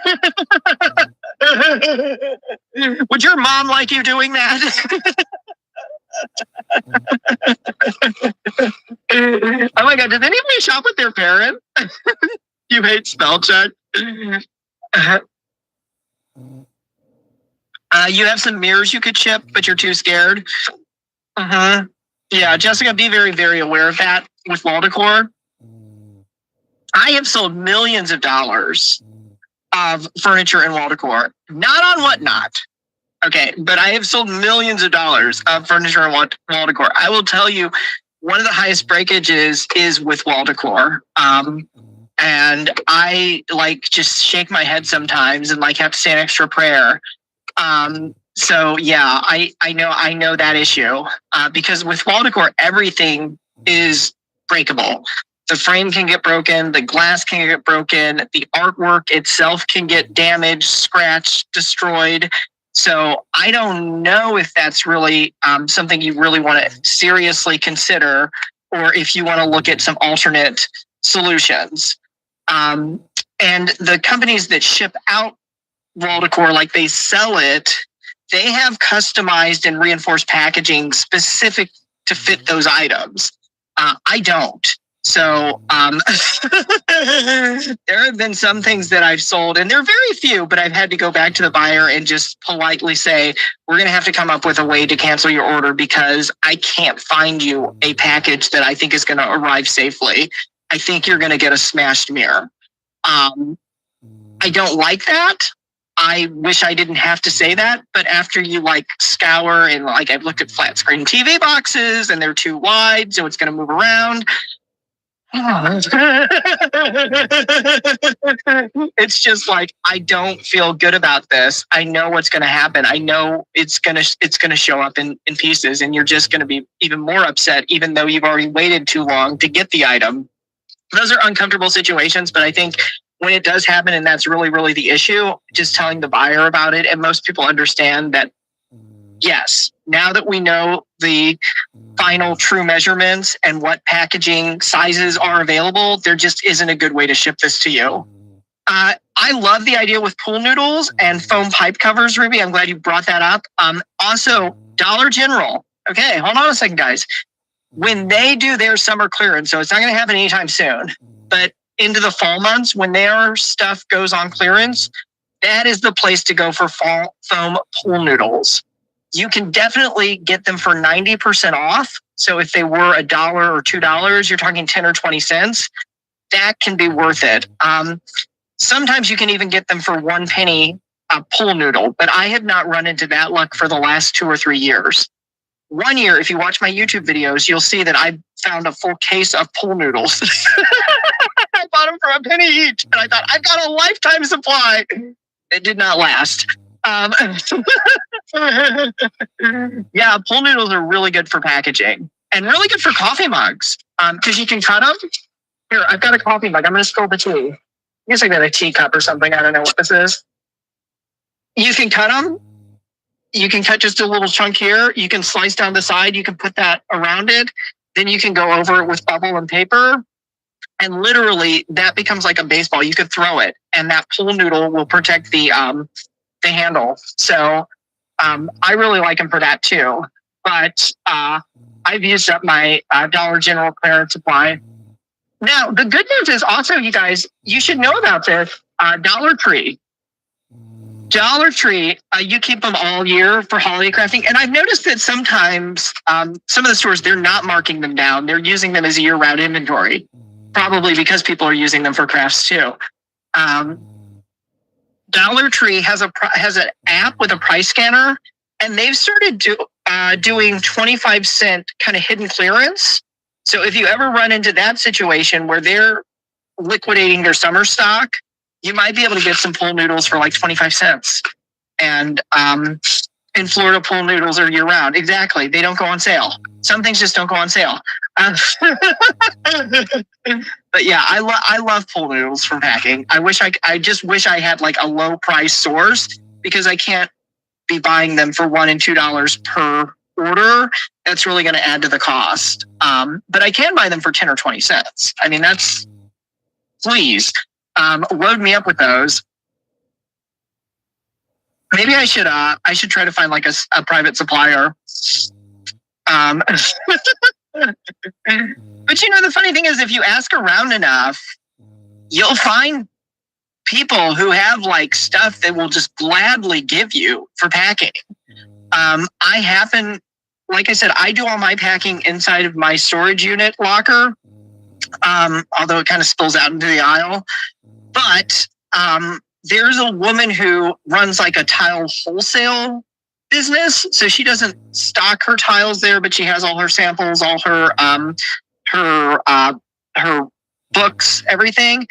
Would your mom like you doing that? Oh my God, did anybody shop with their parents? You hate spell check. You have some mirrors you could ship, but you're too scared. Yeah, Jessica, be very, very aware of that with wall decor. I have sold millions of dollars of furniture and wall decor, not on Whatnot. Okay, but I have sold millions of dollars of furniture and wall decor. I will tell you, one of the highest breakages is with wall decor. And I like just shake my head sometimes and like have to say an extra prayer. So yeah, I know that issue because with wall decor, everything is breakable. The frame can get broken, the glass can get broken, the artwork itself can get damaged, scratched, destroyed. So I don't know if that's really something you really want to seriously consider, or if you want to look at some alternate solutions. And the companies that ship out wall decor, like they sell it, they have customized and reinforced packaging specific to fit those items. I don't. So there have been some things that I've sold, and they're very few, but I've had to go back to the buyer and just politely say, we're going to have to come up with a way to cancel your order because I can't find you a package that I think is going to arrive safely. I think you're going to get a smashed mirror. I don't like that. I wish I didn't have to say that, but after you like scour and like I've looked at flat screen TV boxes and they're too wide, so it's going to move around. It's just like, I don't feel good about this. I know what's going to happen. I know it's going to show up in pieces, and you're just going to be even more upset, even though you've already waited too long to get the item. Those are uncomfortable situations, but I think when it does happen, and that's really, really the issue, just telling the buyer about it. And most people understand that, yes, now that we know the final true measurements and what packaging sizes are available, there just isn't a good way to ship this to you. I love the idea with pool noodles and foam pipe covers, Ruby. I'm glad you brought that up. Also, Dollar General. Okay, hold on a second, guys. When they do their summer clearance, so it's not going to happen anytime soon, but into the fall months, when their stuff goes on clearance, that is the place to go for fall foam pool noodles. You can definitely get them for 90% off. So if they were $1 or $2, you're talking 10 or 20 cents. That can be worth it. Sometimes you can even get them for 1 penny a pool noodle, but I have not run into that luck for the last 2 or 3 years. One year, if you watch my YouTube videos, you'll see that I found a full case of pool noodles. I bought them for 1 penny each, and I thought, I've got a lifetime supply. It did not last. Yeah, pool noodles are really good for packaging and really good for coffee mugs because you can cut them. Here, I've got a coffee mug. I'm going to spill the tea. I guess I got a teacup or something. I don't know what this is. You can cut them. You can cut just a little chunk here. You can slice down the side. You can put that around it. Then you can go over it with bubble and paper. And literally, that becomes like a baseball. You could throw it, and that pool noodle will protect the handle. So I really like them for that too. But I've used up my Dollar General clearance supply. Now, the good news is also, you guys, you should know about this. Dollar Tree. Dollar Tree, you keep them all year for holiday crafting. And I've noticed that sometimes some of the stores, they're not marking them down. They're using them as a year-round inventory, probably because people are using them for crafts too. Dollar Tree has an app with a price scanner, and they've started doing 25-cent kind of hidden clearance. So if you ever run into that situation where they're liquidating their summer stock, you might be able to get some pool noodles for like 25 cents. And in Florida, pool noodles are year round. Exactly. They don't go on sale. Some things just don't go on sale. But yeah, I love pool noodles for packing. I just wish I had like a low price source, because I can't be buying them for $1 and $2 per order. That's really going to add to the cost. But I can buy them for 10 or 20 cents. I mean, please load me up with those. Maybe I should try to find like a private supplier. But you know, the funny thing is, if you ask around enough, you'll find people who have like stuff that will just gladly give you for packing. I happen, like I said, I do all my packing inside of my storage unit locker, although it kind of spills out into the aisle. But there's a woman who runs like a tile wholesale business. So she doesn't stock her tiles there, but she has all her samples, all her books, everything.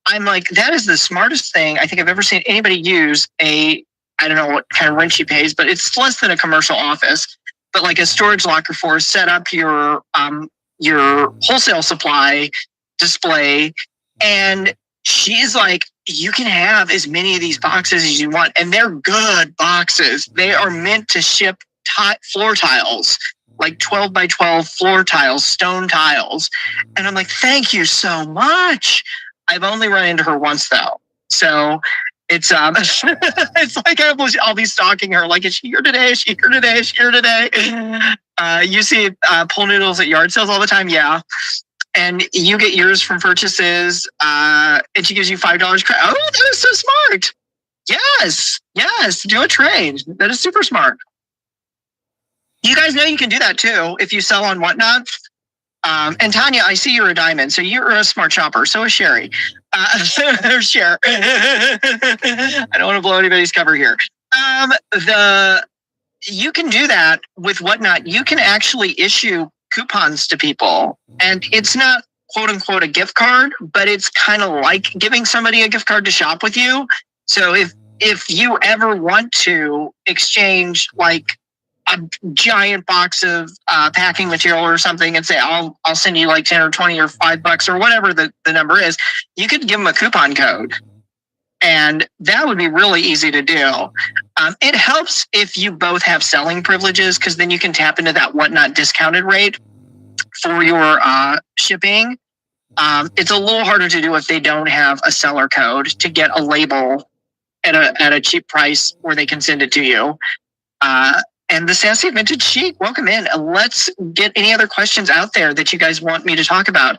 I'm like, that is the smartest thing I think I've ever seen anybody use I don't know what kind of rent she pays, but it's less than a commercial office, but like a storage locker for set up your wholesale supply display. And she's like, you can have as many of these boxes as you want. And they're good boxes. They are meant to ship floor tiles, like 12 by 12 floor tiles, stone tiles. And I'm like, thank you so much. I've only run into her once though. So it's it's like I'll be stalking her. Like, is she here today? Is she here today? Is she here today? You see pull noodles at yard sales all the time. Yeah. And you get yours from purchases, and she gives you $5 credit. Oh, that is so smart. Yes, do a trade. That is super smart. You guys know you can do that too if you sell on Whatnot. And Tanya, I see you're a diamond, so you're a smart shopper. So is Sherry. Cher. I don't want to blow anybody's cover here. You can do that with Whatnot. You can actually issue coupons to people, and it's not quote unquote a gift card, but it's kind of like giving somebody a gift card to shop with you. So if you ever want to exchange like a giant box of packing material or something and say, I'll send you like 10 or 20 or $5 or whatever the number is, you could give them a coupon code. And that would be really easy to do. It helps if you both have selling privileges, because then you can tap into that Whatnot discounted rate for your shipping. It's a little harder to do if they don't have a seller code to get a label at a cheap price where they can send it to you. And the Sassy Vintage Chic, welcome in. Let's get any other questions out there that you guys want me to talk about.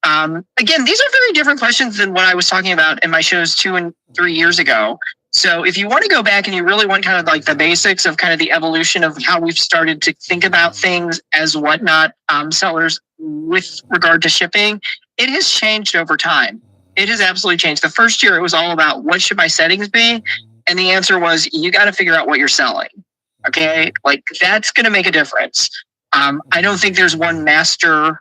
Again, these are very different questions than what I was talking about in my shows 2 and 3 years ago. So if you want to go back and you really want kind of like the basics of kind of the evolution of how we've started to think about things as Whatnot sellers with regard to shipping, it has changed over time. It has absolutely changed. The first year, it was all about what should my settings be? And the answer was, you got to figure out what you're selling. Okay, like that's going to make a difference. I don't think there's one master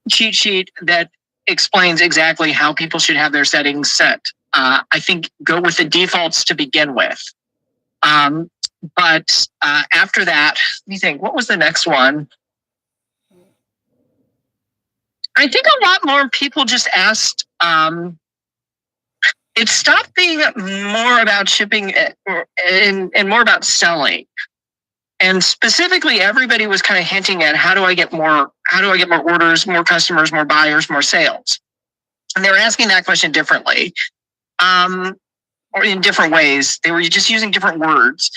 cheat sheet that explains exactly how people should have their settings set. I think go with the defaults to begin with. But after that, let me think, what was the next one? I think a lot more people just asked, it stopped being more about shipping and more about selling. And specifically, everybody was kind of hinting at how do I get more orders, more customers, more buyers, more sales? And they were asking that question differently, or in different ways. They were just using different words.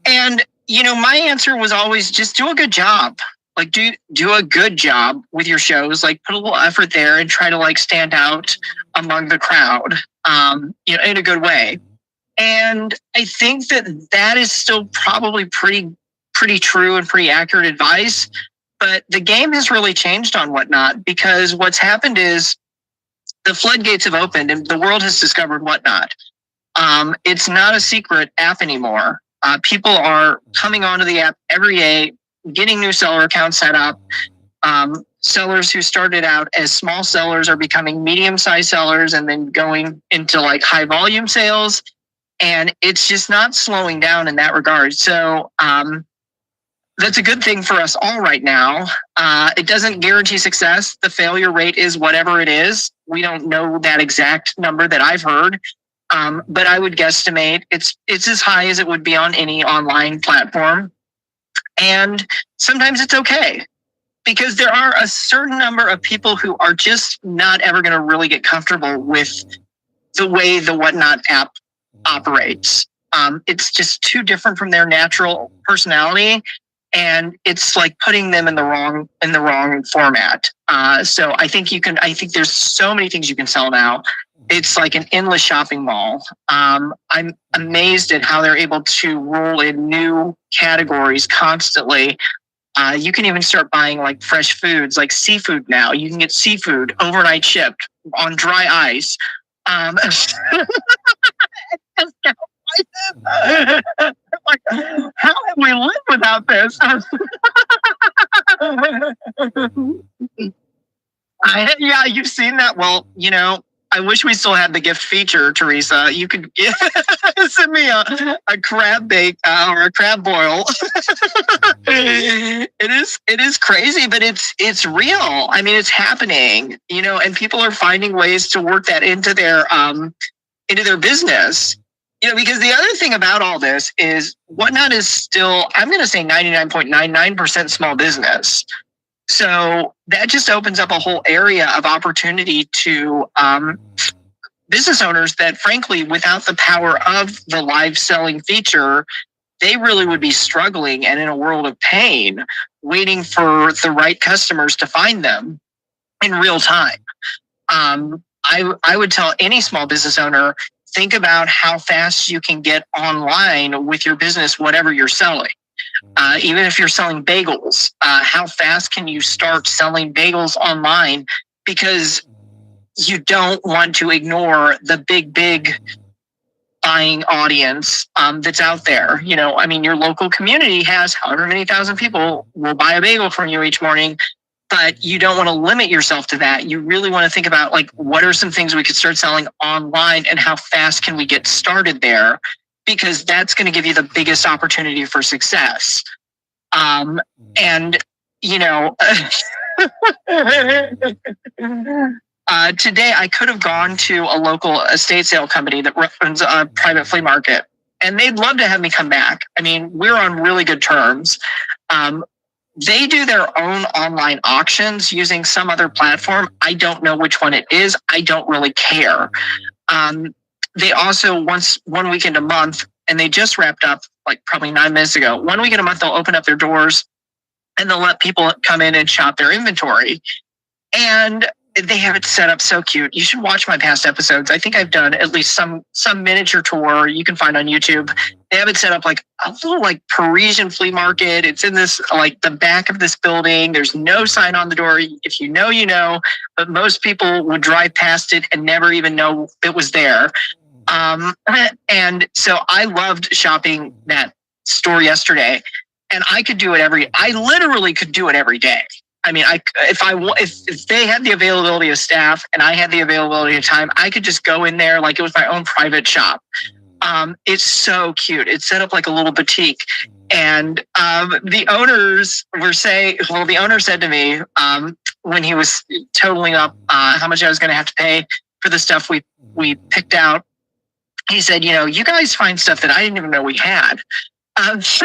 And, you know, my answer was always just do a good job. Like do a good job with your shows, like put a little effort there and try to like stand out among the crowd, you know, in a good way. And I think that is still probably pretty true and pretty accurate advice. But the game has really changed on Whatnot, because what's happened is the floodgates have opened and the world has discovered Whatnot. It's not a secret app anymore. People are coming onto the app every day, getting new seller accounts set up. Sellers who started out as small sellers are becoming medium-sized sellers and then going into like high volume sales. And it's just not slowing down in that regard. So that's a good thing for us all right now. It doesn't guarantee success. The failure rate is whatever it is. We don't know that exact number that I've heard. But I would guesstimate it's as high as it would be on any online platform. And sometimes it's okay, because there are a certain number of people who are just not ever going to really get comfortable with the way the Whatnot app operates. It's just too different from their natural personality. and it's like putting them in the wrong format. So I think there's so many things you can sell now. It's like an endless shopping mall. I'm amazed at how they're able to roll in new categories constantly. You can even start buying like fresh foods, like seafood now. You can get seafood overnight shipped on dry ice. Like, how have we lived without this? Yeah, you've seen that. Well, I wish we still had the gift feature, Teresa. You could send me a crab bake or a crab boil. It is crazy, but it's real. I mean, it's happening, and people are finding ways to work that into their business. Because the other thing about all this is Whatnot is still, I'm going to say 99.99% small business. So that just opens up a whole area of opportunity to business owners that, frankly, without the power of the live selling feature, they really would be struggling and in a world of pain, waiting for the right customers to find them in real time. I would tell any small business owner, think about how fast you can get online with your business, whatever you're selling. Even if you're selling bagels, how fast can you start selling bagels online? Because you don't want to ignore the big buying audience that's out there. Your local community has however many thousand people will buy a bagel from you each morning. But you don't want to limit yourself to that. You really want to think about, like, what are some things we could start selling online and how fast can we get started there? Because that's going to give you the biggest opportunity for success. Today I could have gone to a local estate sale company that runs a private flea market, and they'd love to have me come back. I mean, we're on really good terms. They do their own online auctions using some other platform. I don't know which one it is. I don't really care. They also, one weekend a month, and they just wrapped up like probably 9 minutes ago, 1 weekend a month, they'll open up their doors and they'll let people come in and shop their inventory. And they have it set up so cute. You should watch my past episodes. I think I've done at least some miniature tour you can find on YouTube. They have it set up like a little like Parisian flea market. It's in this like the back of this building. There's no sign on the door. If you know, you know, but most people would drive past it and never even know it was there. And so I loved shopping that store yesterday, and I could do it I literally could do it every day. I mean, if they had the availability of staff and I had the availability of time, I could just go in there like it was my own private shop. It's so cute. It's set up like a little boutique. And the owners the owner said to me when he was totaling up how much I was going to have to pay for the stuff we picked out, he said, you guys find stuff that I didn't even know we had. And I was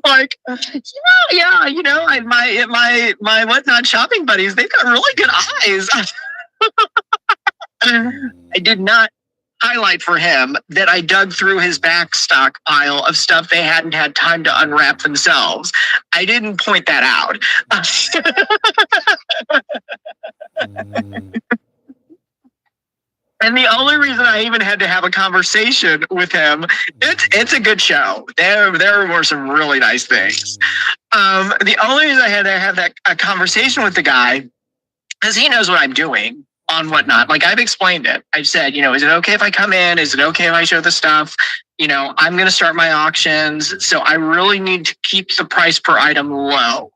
like, my Whatnot shopping buddies, they've got really good eyes. I did not highlight for him that I dug through his back stock pile of stuff they hadn't had time to unwrap themselves. I didn't point that out. And the only reason I even had to have a conversation with him, it's a good show. There were some really nice things. The only reason I had to have a conversation with the guy is he knows what I'm doing on Whatnot. Like, I've explained it. I've said, is it okay if I come in? Is it okay if I show the stuff? I'm going to start my auctions. So I really need to keep the price per item low.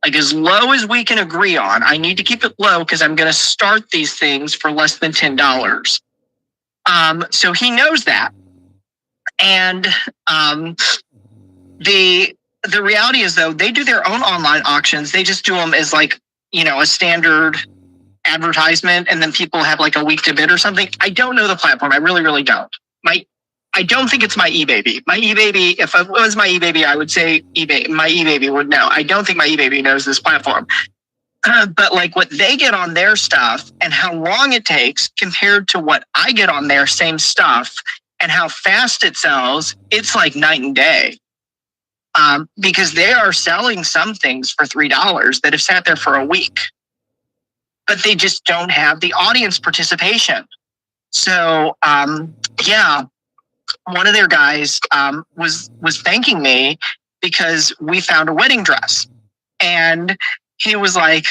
Like as low as we can agree on. I need to keep it low because I'm going to start these things for less than $10. So he knows that. And the reality is, though, they do their own online auctions. They just do them as like, a standard advertisement, and then people have like a week to bid or something. I don't know the platform. I really, really don't. I don't think it's my eBaby. My eBaby, if it was my eBaby, I would say my eBaby would know. I don't think my eBaby knows this platform. But like what they get on their stuff and how long it takes compared to what I get on their same stuff and how fast it sells, it's like night and day. Because they are selling some things for $3 that have sat there for a week, but they just don't have the audience participation. So, yeah, one of their guys was thanking me because we found a wedding dress, and he was like,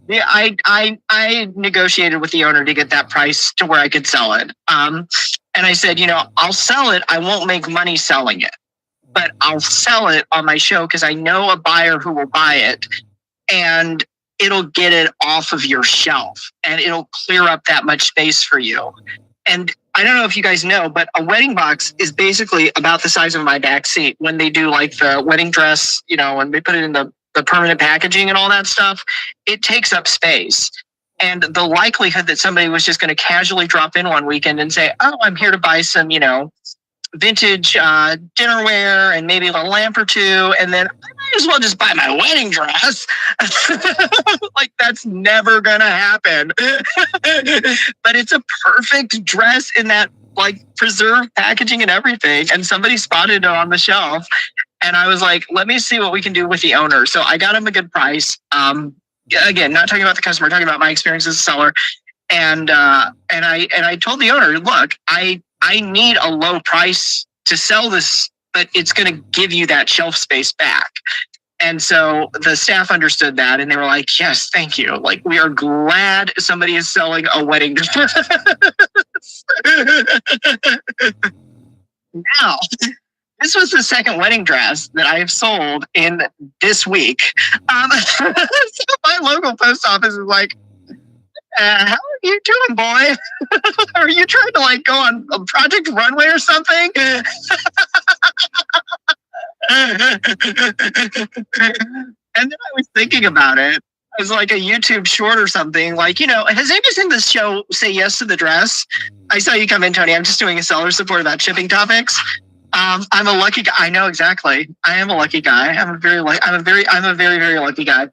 yeah, I negotiated with the owner to get that price to where I could sell it. And I said, I'll sell it. I won't make money selling it, but I'll sell it on my show because I know a buyer who will buy it, and it'll get it off of your shelf and it'll clear up that much space for you. And I don't know if you guys know, but a wedding box is basically about the size of my back seat when they do like the wedding dress, and they put it in the permanent packaging and all that stuff. It takes up space. And the likelihood that somebody was just going to casually drop in one weekend and say, oh, I'm here to buy some, vintage dinnerware and maybe a lamp or two, and then I might as well just buy my wedding dress. Like, that's never going to happen. But it's a perfect dress in that like preserved packaging and everything. And somebody spotted it on the shelf. And I was like, let me see what we can do with the owner. So I got him a good price. Again, not talking about the customer, talking about my experience as a seller. And I told the owner, look, I need a low price to sell this, but it's going to give you that shelf space back. And so the staff understood that, and they were like, yes, thank you. Like, we are glad somebody is selling a wedding dress. Now, this was the second wedding dress that I have sold in this week. So my local post office is like, how are you doing, boy? Are you trying to like go on a Project Runway or something? And then I was thinking about it as like a YouTube short or something. Like, has anybody seen this show, Say Yes to the Dress? I saw you come in, Tony. I'm just doing a seller support about shipping topics. I'm a lucky guy. I know exactly. I am a lucky guy. I'm a very, very lucky guy.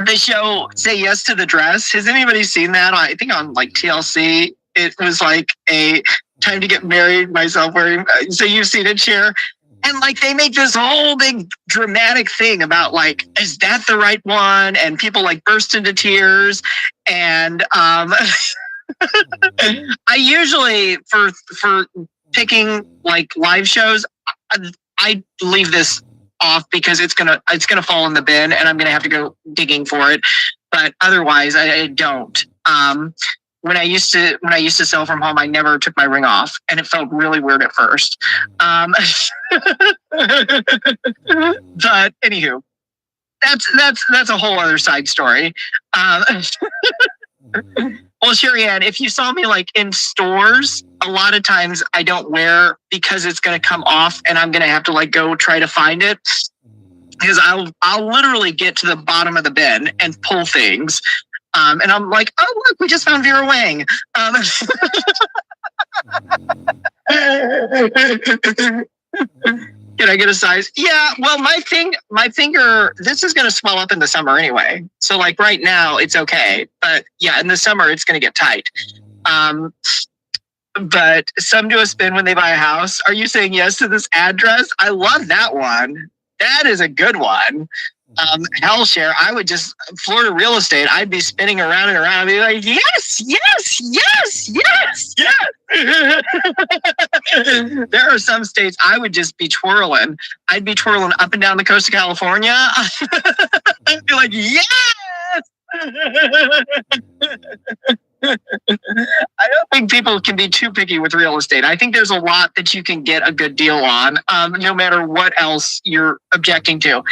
The show Say Yes to the Dress. Has anybody seen that? I think on like TLC. It was like a time to get married, myself wearing. So you've seen it, Cher. And like they make this whole big dramatic thing about like, is that the right one? And people like burst into tears. And I usually for picking like live shows, I leave this off because it's gonna fall in the bin and I'm gonna have to go digging for it. But otherwise, I don't. When I used to sell from home, I never took my ring off, and it felt really weird at first. But anywho, that's a whole other side story. Well, Sherry Ann, if you saw me like in stores, a lot of times I don't wear because it's going to come off, and I'm going to have to like go try to find it. Because I'll literally get to the bottom of the bin and pull things. And I'm like, oh, look, we just found Vera Wang. Can I get a size? Yeah, well, my finger, this is going to swell up in the summer anyway. So like right now it's okay. But yeah, in the summer it's going to get tight. But some do a spin when they buy a house. Are you saying yes to this address? I love that one. That is a good one. Hell, Share, I would just, Florida real estate, I'd be spinning around and around and be like, yes, yes, yes, yes, yes. There are some states I would just be twirling. I'd be twirling up and down the coast of California. I'd be like, yes. I don't think people can be too picky with real estate. I think there's a lot that you can get a good deal on, no matter what else you're objecting to.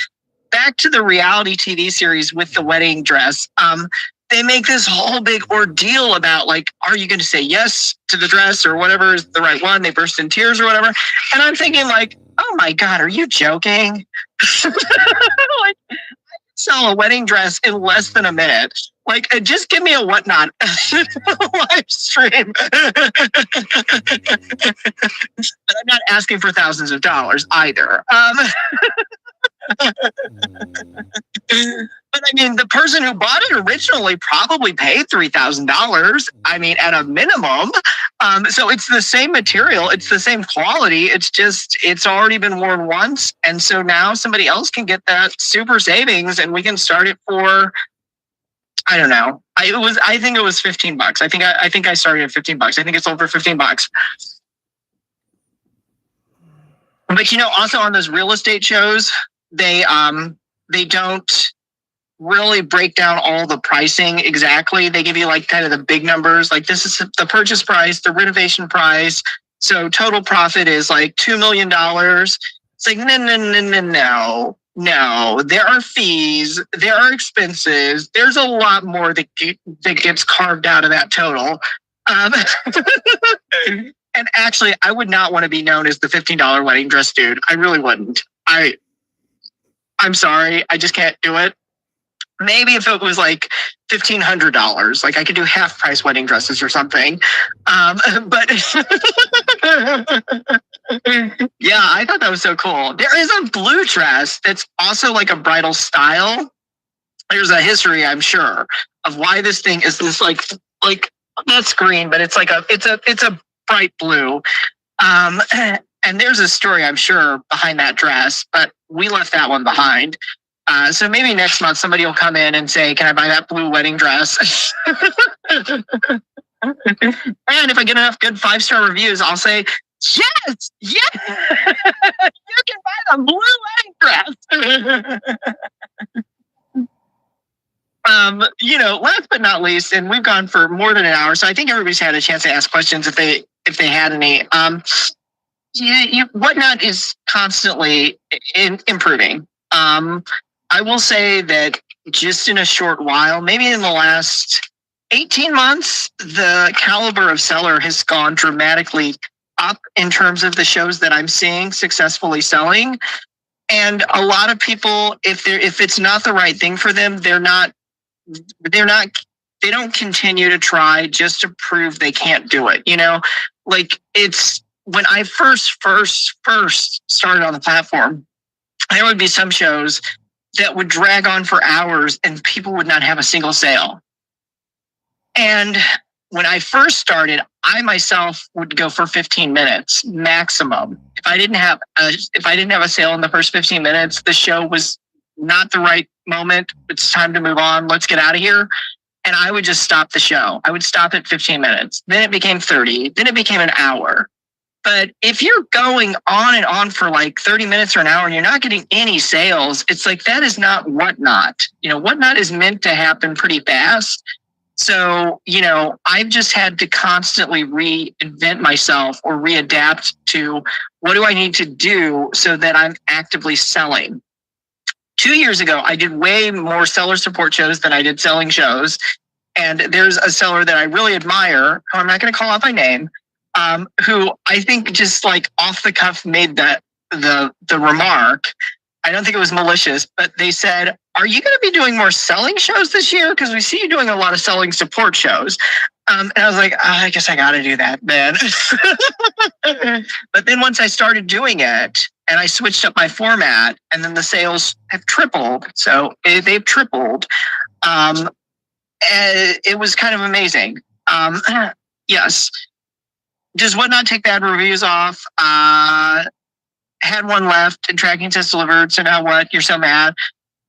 Back to the reality TV series with the wedding dress. They make this whole big ordeal about like, are you going to say yes to the dress or whatever is the right one? They burst in tears or whatever. And I'm thinking like, oh my God, are you joking? Like, I sell a wedding dress in less than a minute. Like, just give me a whatnot live stream. But I'm not asking for thousands of dollars either. But I mean, the person who bought it originally probably paid $3,000. I mean, at a minimum. So it's the same material, it's the same quality. It's just it's already been worn once, and so now somebody else can get that super savings, and we can start it for, I don't know. I think it was $15. I think I started at $15. I think it's over $15. But also on those real estate shows, they don't really break down all the pricing exactly. They give you like kind of the big numbers, like this is the purchase price, the renovation price. So total profit is like $2 million. It's like, no, there are fees, there are expenses. There's a lot more that gets carved out of that total. And actually, I would not want to be known as the $15 wedding dress dude. I really wouldn't. I'm sorry, I just can't do it. Maybe if it was like $1,500, like I could do half price wedding dresses or something. But yeah, I thought that was so cool. There is a blue dress that's also like a bridal style. There's a history, I'm sure, of why this thing is this like that's green, but it's like it's a bright blue. And there's a story, I'm sure, behind that dress, but we left that one behind. So maybe next month somebody will come in and say, can I buy that blue wedding dress? And if I get enough good 5-star reviews, I'll say, yes, you can buy the blue wedding dress. Last but not least, and we've gone for more than an hour, so I think everybody's had a chance to ask questions if they had any. Whatnot is constantly improving. I will say that just in a short while, maybe in the last 18 months, the caliber of seller has gone dramatically up in terms of the shows that I'm seeing successfully selling. And a lot of people, if it's not the right thing for them, they don't continue to try just to prove they can't do it. Like it's when I first started on the platform, there would be some shows that would drag on for hours and people would not have a single sale. And when I first started, I myself would go for 15 minutes maximum. If I didn't have a sale in the first 15 minutes, the show was not the right moment. It's time to move on. Let's get out of here. And I would just stop the show. I would stop at 15 minutes. Then it became 30. Then it became an hour. But if you're going on and on for like 30 minutes or an hour and you're not getting any sales, it's like that is not Whatnot. Whatnot is meant to happen pretty fast. So, I've just had to constantly reinvent myself or readapt to what do I need to do so that I'm actively selling. 2 years ago, I did way more seller support shows than I did selling shows. And there's a seller that I really admire, who I'm not going to call out by name, who I think just like off the cuff made the remark. I don't think it was malicious, but they said, are you going to be doing more selling shows this year? Because we see you doing a lot of selling support shows. And I was like, I guess I got to do that, man. But then once I started doing it and I switched up my format, and then the sales have tripled. So they've tripled. It was kind of amazing. Yes. Does Whatnot take bad reviews off? Had one left and tracking test delivered. So now what? You're so mad.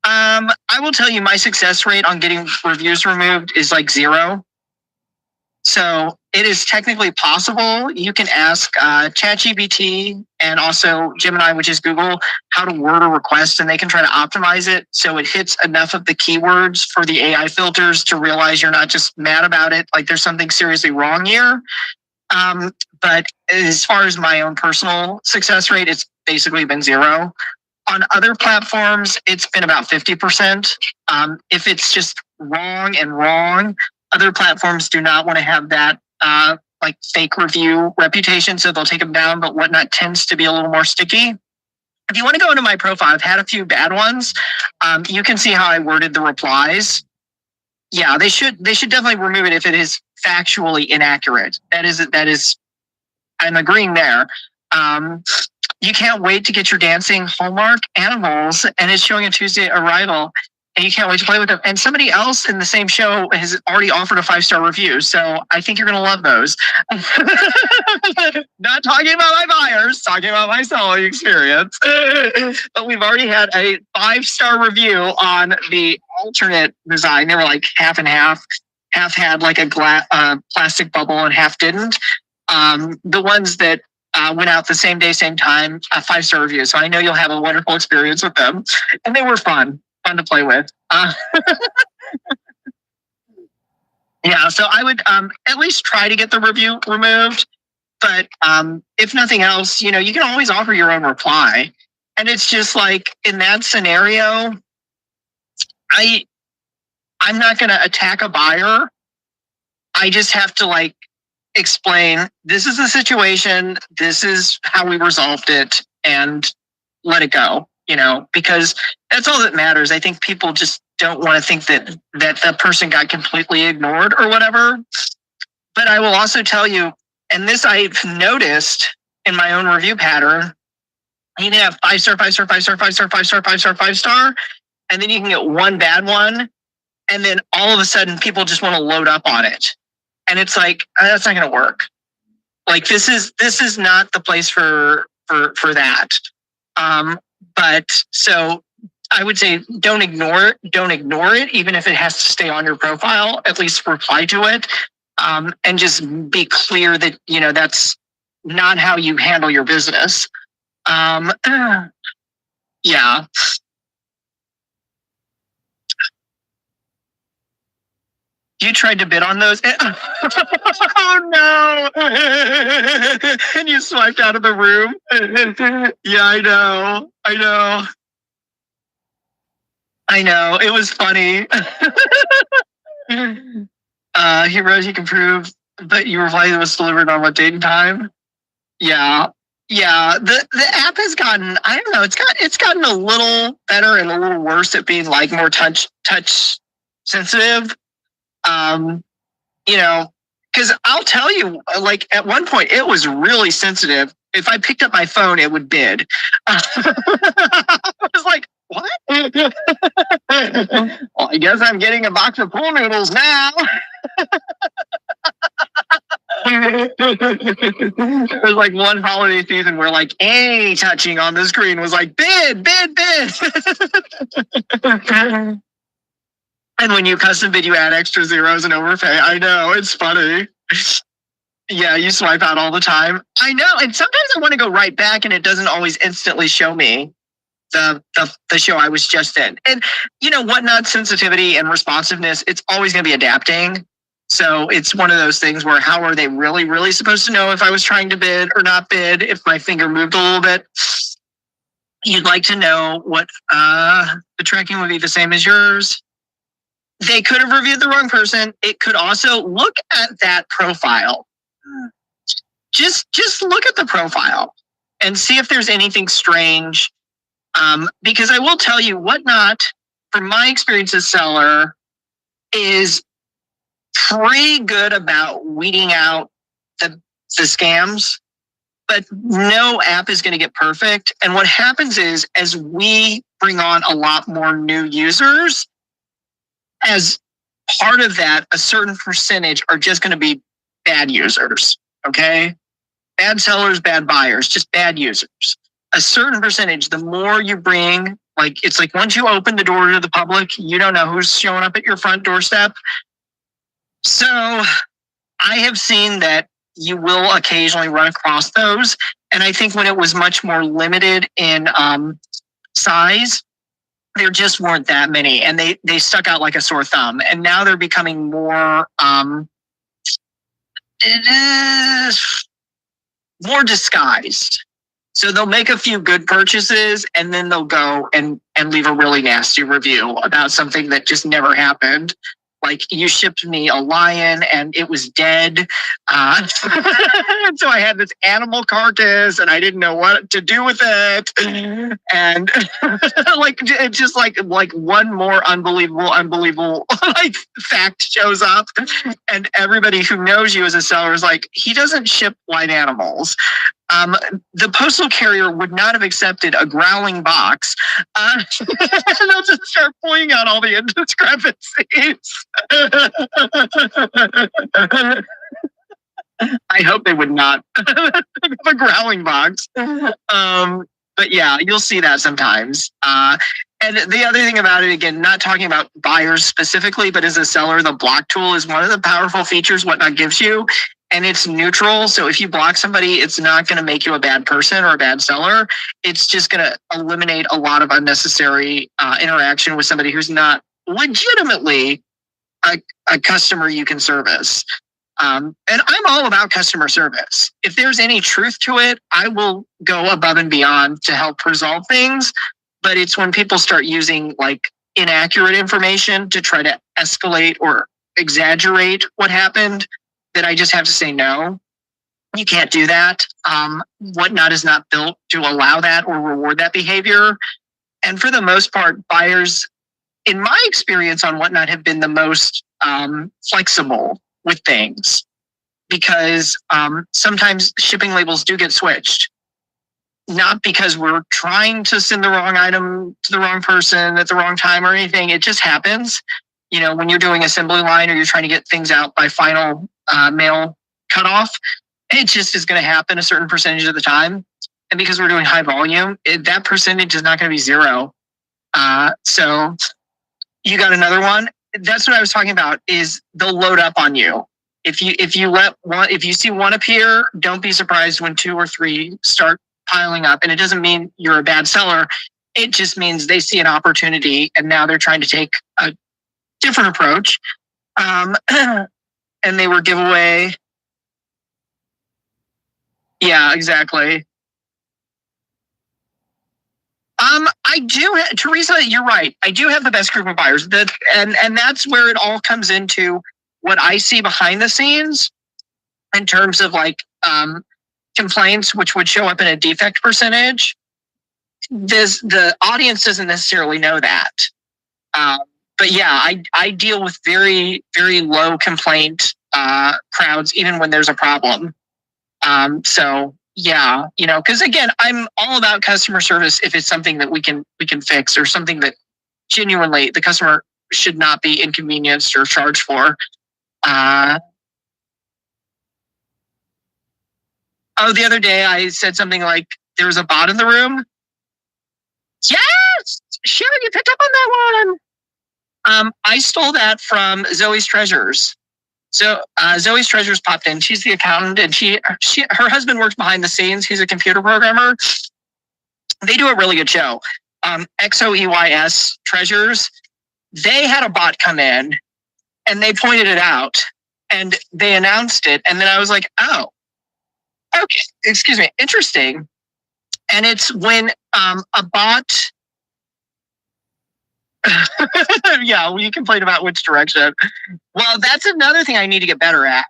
I will tell you my success rate on getting reviews removed is like 0. So it is technically possible. You can ask ChatGPT and also Gemini, which is Google, how to word a request, and they can try to optimize it so it hits enough of the keywords for the AI filters to realize you're not just mad about it, like there's something seriously wrong here. But as far as my own personal success rate, it's basically been 0. On other platforms, it's been about 50%. If it's just wrong, other platforms do not want to have that like fake review reputation, so they'll take them down, but Whatnot tends to be a little more sticky. If you want to go into my profile, I've had a few bad ones. You can see how I worded the replies. yeah, they should definitely remove it if it is factually inaccurate. That is I'm agreeing there. You can't wait to get your dancing Hallmark animals, and it's showing a Tuesday arrival, and you can't wait to play with them. And somebody else in the same show has already offered a 5-star review, so I think you're going to love those. Not talking about my buyers, talking about my selling experience. But we've already had a 5-star review on the alternate design. They were like half and half. Half had like a plastic bubble and half didn't. The ones that went out the same day, same time, a 5-star review. So I know you'll have a wonderful experience with them. And they were fun to play with. Yeah, so I would at least try to get the review removed. But if nothing else, you can always offer your own reply. And it's just like in that scenario, I'm not going to attack a buyer. I just have to explain, this is the situation, this is how we resolved it, and let it go, because that's all that matters. I think people just don't want to think that the person got completely ignored or whatever. But I will also tell you, and this I've noticed in my own review pattern, you can have 5-star, 5-star, 5-star, 5-star, 5-star, 5-star, 5-star, and then you can get one bad one, and then all of a sudden people just want to load up on it. And it's like, that's not going to work. This is not the place for that. But so I would say don't ignore it. Don't ignore it, even if it has to stay on your profile. At least reply to it, and just be clear that that's not how you handle your business. Yeah. You tried to bid on those? Oh no! And you swiped out of the room? Yeah, I know. It was funny. Heroes you can prove, but you replied it was delivered on what date and time? Yeah. The app has gotten, I don't know, it's gotten a little better and a little worse at being more touch sensitive. Because I'll tell you, at one point it was really sensitive. If I picked up my phone, it would bid. I was like, what? Well, I guess I'm getting a box of pool noodles now. It was like one holiday season where any touching on the screen was bid. And when you custom bid, you add extra zeros and overpay. I know, it's funny. Yeah, you swipe out all the time. I know, and sometimes I want to go right back and it doesn't always instantly show me the show I was just in. And whatnot sensitivity and responsiveness, it's always going to be adapting. So it's one of those things where how are they really, really supposed to know if I was trying to bid or not bid, if my finger moved a little bit? You'd like to know what the tracking would be the same as yours. They could have reviewed the wrong person. It could also look at that profile. Just look at the profile and see if there's anything strange. Because I will tell you, Whatnot, from my experience as seller, is pretty good about weeding out the scams. But no app is going to get perfect. And what happens is, as we bring on a lot more new users, as part of that, a certain percentage are just going to be bad users, okay? Bad sellers, bad buyers, just bad users. A certain percentage, the more you bring, it's like once you open the door to the public, you don't know who's showing up at your front doorstep. So I have seen that you will occasionally run across those. And I think when it was much more limited in size, there just weren't that many, and they stuck out like a sore thumb. And now they're becoming more more disguised. So they'll make a few good purchases, and then they'll go and leave a really nasty review about something that just never happened. like, you shipped me a lion and it was dead. And so I had this animal carcass and I didn't know what to do with it. And like, it just like one more unbelievable like fact shows up. And everybody who knows you as a seller is like, he doesn't ship white animals. The postal carrier would not have accepted a growling box. And they'll just start pointing out all the indiscrepancies. I hope they would not have a growling box. But yeah, you'll see that sometimes. And the other thing about it, again, not talking about buyers specifically, but as a seller, the block tool is one of the powerful features Whatnot gives you. And it's neutral. So if you block somebody, it's not going to make you a bad person or a bad seller. It's just going to eliminate a lot of unnecessary interaction with somebody who's not legitimately a customer you can service. And I'm all about customer service. If there's any truth to it, I will go above and beyond to help resolve things. But it's when people start using like inaccurate information to try to escalate or exaggerate what happened that I just have to say, no, you can't do that. Whatnot is not built to allow that or reward that behavior. And for the most part, buyers, in my experience on Whatnot, have been the most flexible with things, because sometimes shipping labels do get switched. Not because we're trying to send the wrong item to the wrong person at the wrong time or anything. It just happens. You know, when you're doing assembly line or you're trying to get things out by final mail cutoff, it just is going to happen a certain percentage of the time. And because we're doing high volume, that percentage is not going to be zero. So you got another one. That's what I was talking about, is they'll load up on you. If you see one appear, don't be surprised when 2 or 3 start piling up. And it doesn't mean you're a bad seller. It just means they see an opportunity and now they're trying to take a different approach. And they were giveaway. Yeah, exactly. I do, Teresa, you're right. I do have the best group of buyers. And that's where it all comes into what I see behind the scenes in terms of like complaints, which would show up in a defect percentage. The audience doesn't necessarily know that. But yeah, I deal with very, very low complaint crowds, even when there's a problem. So yeah, you know, because again, I'm all about customer service if it's something that we can fix, or something that genuinely the customer should not be inconvenienced or charged for. Oh, the other day I said something like there was a bot in the room. Yes, Sharon, you picked up on that one. I stole that from Zoe's Treasures. So Zoe's Treasures popped in. She's the accountant, and her husband works behind the scenes. He's a computer programmer. They do a really good show. XOEYS Treasures. They had a bot come in, and they pointed it out, and they announced it. And then I was like, oh, okay, excuse me, interesting. And it's when a bot. Yeah, well, you complain about which direction. Well, that's another thing I need to get better at,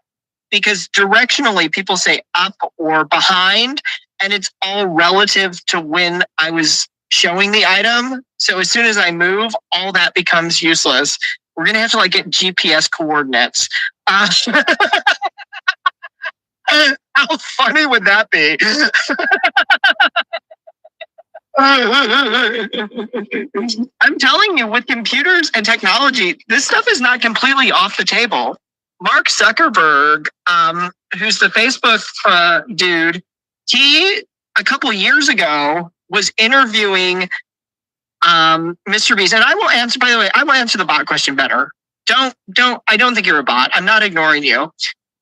because directionally people say up or behind, and it's all relative to when I was showing the item. So as soon as I move, all that becomes useless. We're going to have to like get GPS coordinates. How funny would that be? I'm telling you, with computers and technology, this stuff is not completely off the table. Mark Zuckerberg, who's the Facebook dude, he a couple years ago was interviewing Mr. Beast. And I will answer, by the way, I will answer the bot question better. I don't think you're a bot. I'm not ignoring you.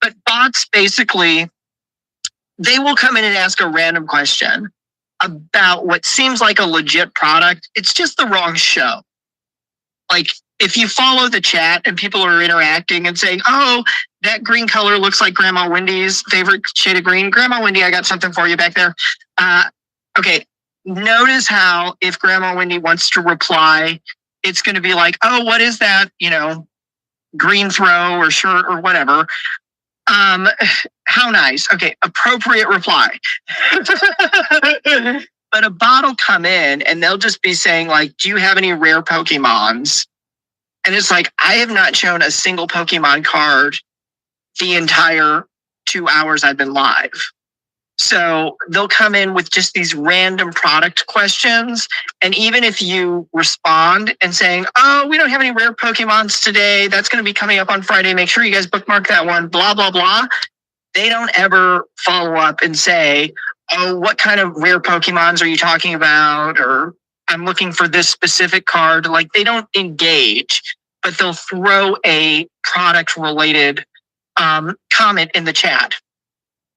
But bots, basically, they will come in and ask a random question about what seems like a legit product. It's just the wrong show. Like, if you follow the chat and people are interacting and saying, oh, that green color looks like Grandma Wendy's favorite shade of green. Grandma Wendy, I got something for you back there. Okay, notice how if Grandma Wendy wants to reply, it's going to be like, oh, what is that? You know, green throw or shirt or whatever. How nice. Okay, appropriate reply. But a bot will come in and they'll just be saying like, do you have any rare Pokemons? And it's like, I have not shown a single Pokemon card the entire 2 hours I've been live. So they'll come in with just these random product questions. And even if you respond and saying, oh, we don't have any rare Pokemons today, that's going to be coming up on Friday, make sure you guys bookmark that one, blah, blah, blah. They don't ever follow up and say, oh, what kind of rare Pokemons are you talking about? Or I'm looking for this specific card. Like, they don't engage, but they'll throw a product related comment in the chat.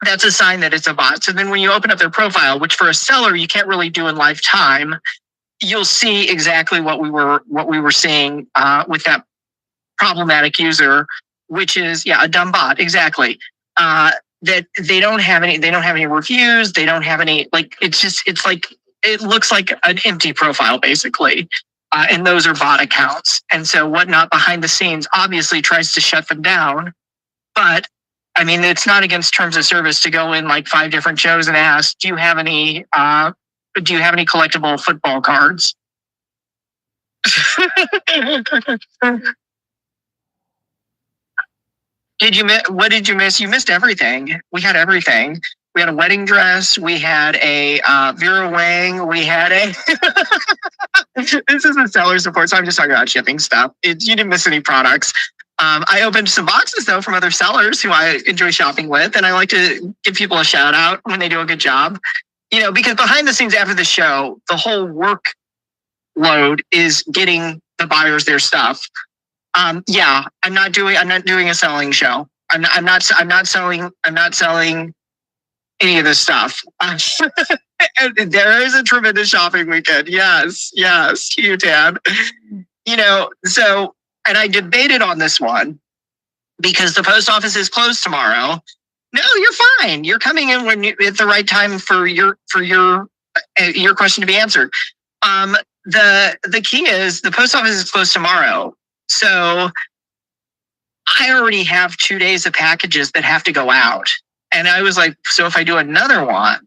That's a sign that it's a bot. So then when you open up their profile, which for a seller, you can't really do in live time, you'll see exactly what we were seeing with that problematic user, which is, yeah, a dumb bot. Exactly. That they don't have any reviews. They don't have any, like, it looks like an empty profile basically. And those are bot accounts. And so Whatnot behind the scenes obviously tries to shut them down. But I mean, it's not against terms of service to go in like 5 different shows and ask, do you have any collectible football cards? What did you miss? You missed everything. We had everything. We had a wedding dress. We had a Vera Wang. We had a. This is a seller support, so I'm just talking about shipping stuff. You didn't miss any products. I opened some boxes though from other sellers who I enjoy shopping with, and I like to give people a shout out when they do a good job. You know, because behind the scenes after the show, the whole workload is getting the buyers their stuff. Yeah, I'm not doing a selling show. I'm not selling any of this stuff. There is a tremendous shopping weekend. Yes, you did. You know, so. And I debated on this one because the post office is closed tomorrow. No, you're fine. You're coming in at the right time for your question to be answered. The key is the post office is closed tomorrow. So I already have 2 days of packages that have to go out. And I was like, so if I do another one,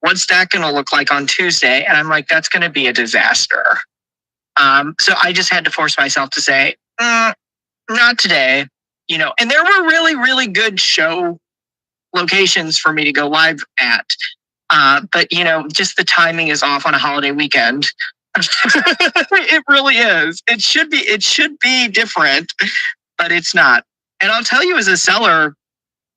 what's that going to look like on Tuesday? And I'm like, that's going to be a disaster. So I just had to force myself to say, not today, you know, and there were really, really good show locations for me to go live at. But you know, just the timing is off on a holiday weekend. It really is. It should be different, but it's not. And I'll tell you as a seller,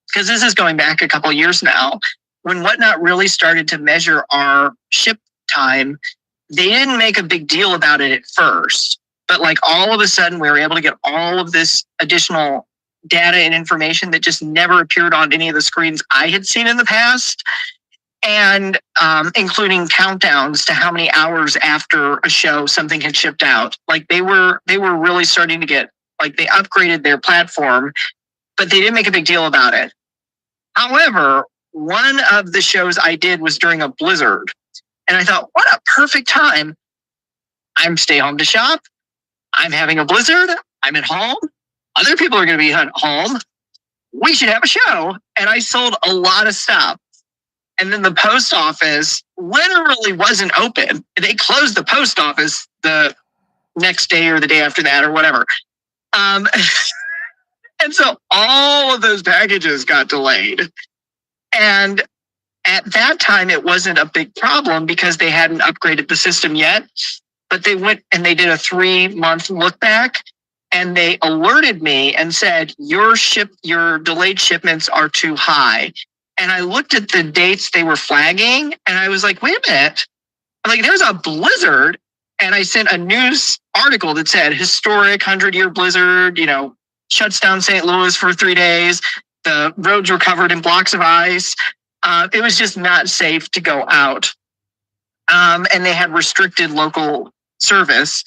because this is going back a couple of years now, when Whatnot really started to measure our ship time, they didn't make a big deal about it at first, but like all of a sudden we were able to get all of this additional data and information that just never appeared on any of the screens I had seen in the past. And including countdowns to how many hours after a show something had shipped out. Like they were really starting to get, like, they upgraded their platform, but they didn't make a big deal about it. However, one of the shows I did was during a blizzard. And I thought, what a perfect time. I'm stay home to shop. I'm having a blizzard. I'm at home. Other people are going to be at home. We should have a show. And I sold a lot of stuff. And then the post office literally wasn't open. They closed the post office the next day or the day after that or whatever. And so all of those packages got delayed. And at that time, it wasn't a big problem because they hadn't upgraded the system yet. But they went and they did a 3-month look back, and they alerted me and said, your delayed shipments are too high. And I looked at the dates they were flagging, and I was like, wait a minute. I'm like, there's a blizzard. And I sent a news article that said historic 100-year blizzard, you know, shuts down St. Louis for 3 days. The roads were covered in blocks of ice. It was just not safe to go out. And they had restricted local service.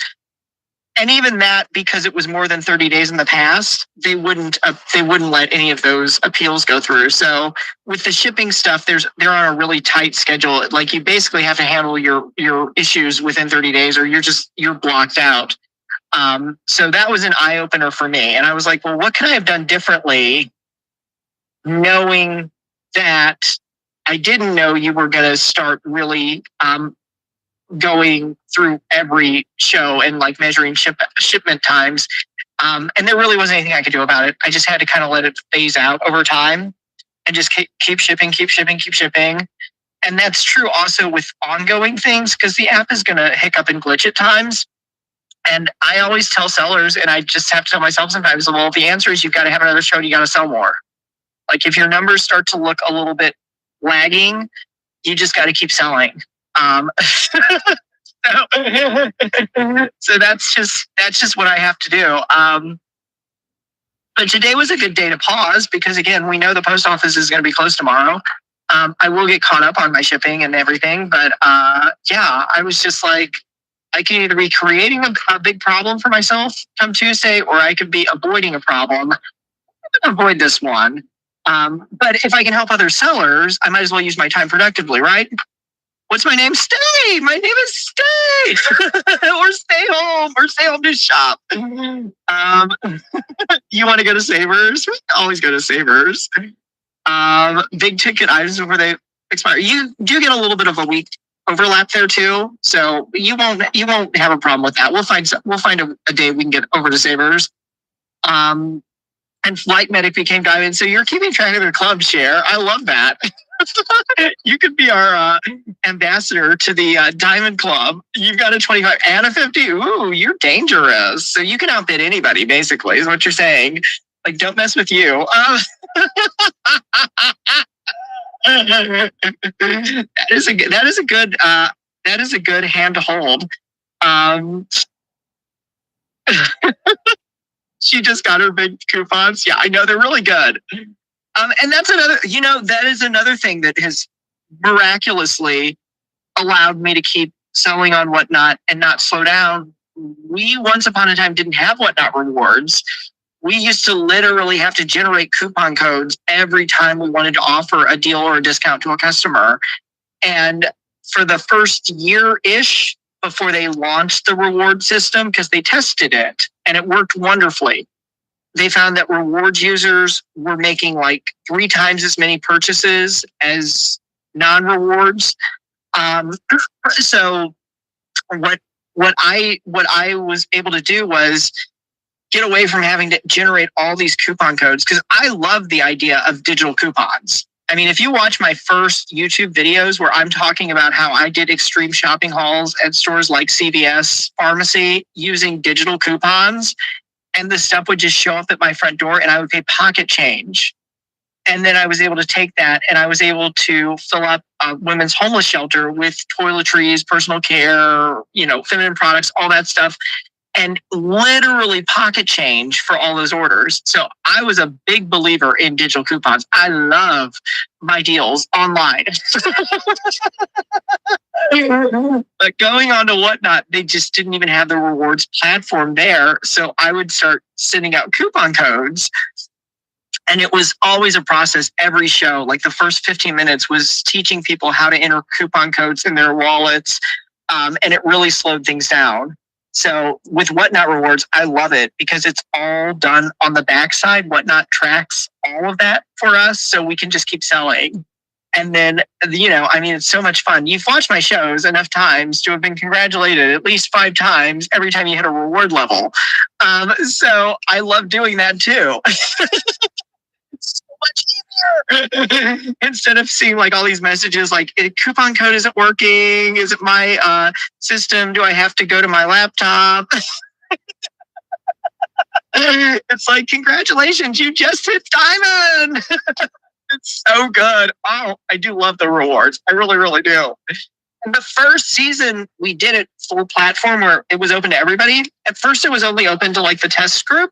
And even that, because it was more than 30 days in the past, they wouldn't let any of those appeals go through. So with the shipping stuff, they're on a really tight schedule. Like, you basically have to handle your issues within 30 days or you're blocked out. So that was an eye opener for me. And I was like, well, what can I have done differently, knowing that I didn't know you were going to start really going through every show and like measuring shipment times. And there really wasn't anything I could do about it. I just had to kind of let it phase out over time and just keep shipping. And that's true also with ongoing things, because the app is going to hiccup and glitch at times. And I always tell sellers, and I just have to tell myself sometimes, well, the answer is you've got to have another show and you got to sell more. Like if your numbers start to look a little bit lagging, you just got to keep selling. So that's just what I have to do. But today was a good day to pause because, again, we know the post office is going to be closed tomorrow. I will get caught up on my shipping and everything. But yeah, I was just like, I could either be creating a big problem for myself come Tuesday, or I could be avoiding a problem. I'm going to avoid this one. But if I can help other sellers, I might as well use my time productively, right? What's my name? Stay. My name is Stay. Or stay home to shop. You want to go to Savers? Always go to Savers. Big ticket items before they expire. You do get a little bit of a week overlap there too, so you won't have a problem with that. We'll find a day we can get over to Savers. And Flight Medic became Diamond, so you're keeping track of their club share. I love that. You could be our ambassador to the Diamond Club. You've got a 25 and a 50. Ooh, you're dangerous. So you can outbid anybody, basically, is what you're saying. Like, don't mess with you. That is a good hand to hold. She just got her big coupons. Yeah, I know, they're really good. And that's that is another thing that has miraculously allowed me to keep selling on Whatnot and not slow down. We once upon a time didn't have Whatnot rewards. We used to literally have to generate coupon codes every time we wanted to offer a deal or a discount to a customer. And for the first year-ish before they launched the reward system, because they tested it and it worked wonderfully, they found that rewards users were making like 3 times as many purchases as non-rewards. So what I was able to do was get away from having to generate all these coupon codes, because I love the idea of digital coupons. I mean, if you watch my first YouTube videos where I'm talking about how I did extreme shopping hauls at stores like CVS Pharmacy using digital coupons, and the stuff would just show up at my front door and I would pay pocket change. And then I was able to take that and I was able to fill up a women's homeless shelter with toiletries, personal care, feminine products, all that stuff, and literally pocket change for all those orders. So I was a big believer in digital coupons. I love my deals online. But going on to Whatnot, they just didn't even have the rewards platform there. So I would start sending out coupon codes. And it was always a process every show. Like the first 15 minutes was teaching people how to enter coupon codes in their wallets. And it really slowed things down. So with Whatnot rewards, I love it because it's all done on the backside. Whatnot tracks all of that for us, so we can just keep selling. And then, it's so much fun. You've watched my shows enough times to have been congratulated at least 5 times every time you hit a reward level. So I love doing that too. It's so much easier. Instead of seeing like all these messages like coupon code isn't working. Is it my system? Do I have to go to my laptop? It's like, congratulations, you just hit diamond. It's so good. Oh, I do love the rewards. I really, really do. And the first season, we did it full platform where it was open to everybody. At first, it was only open to like the test group.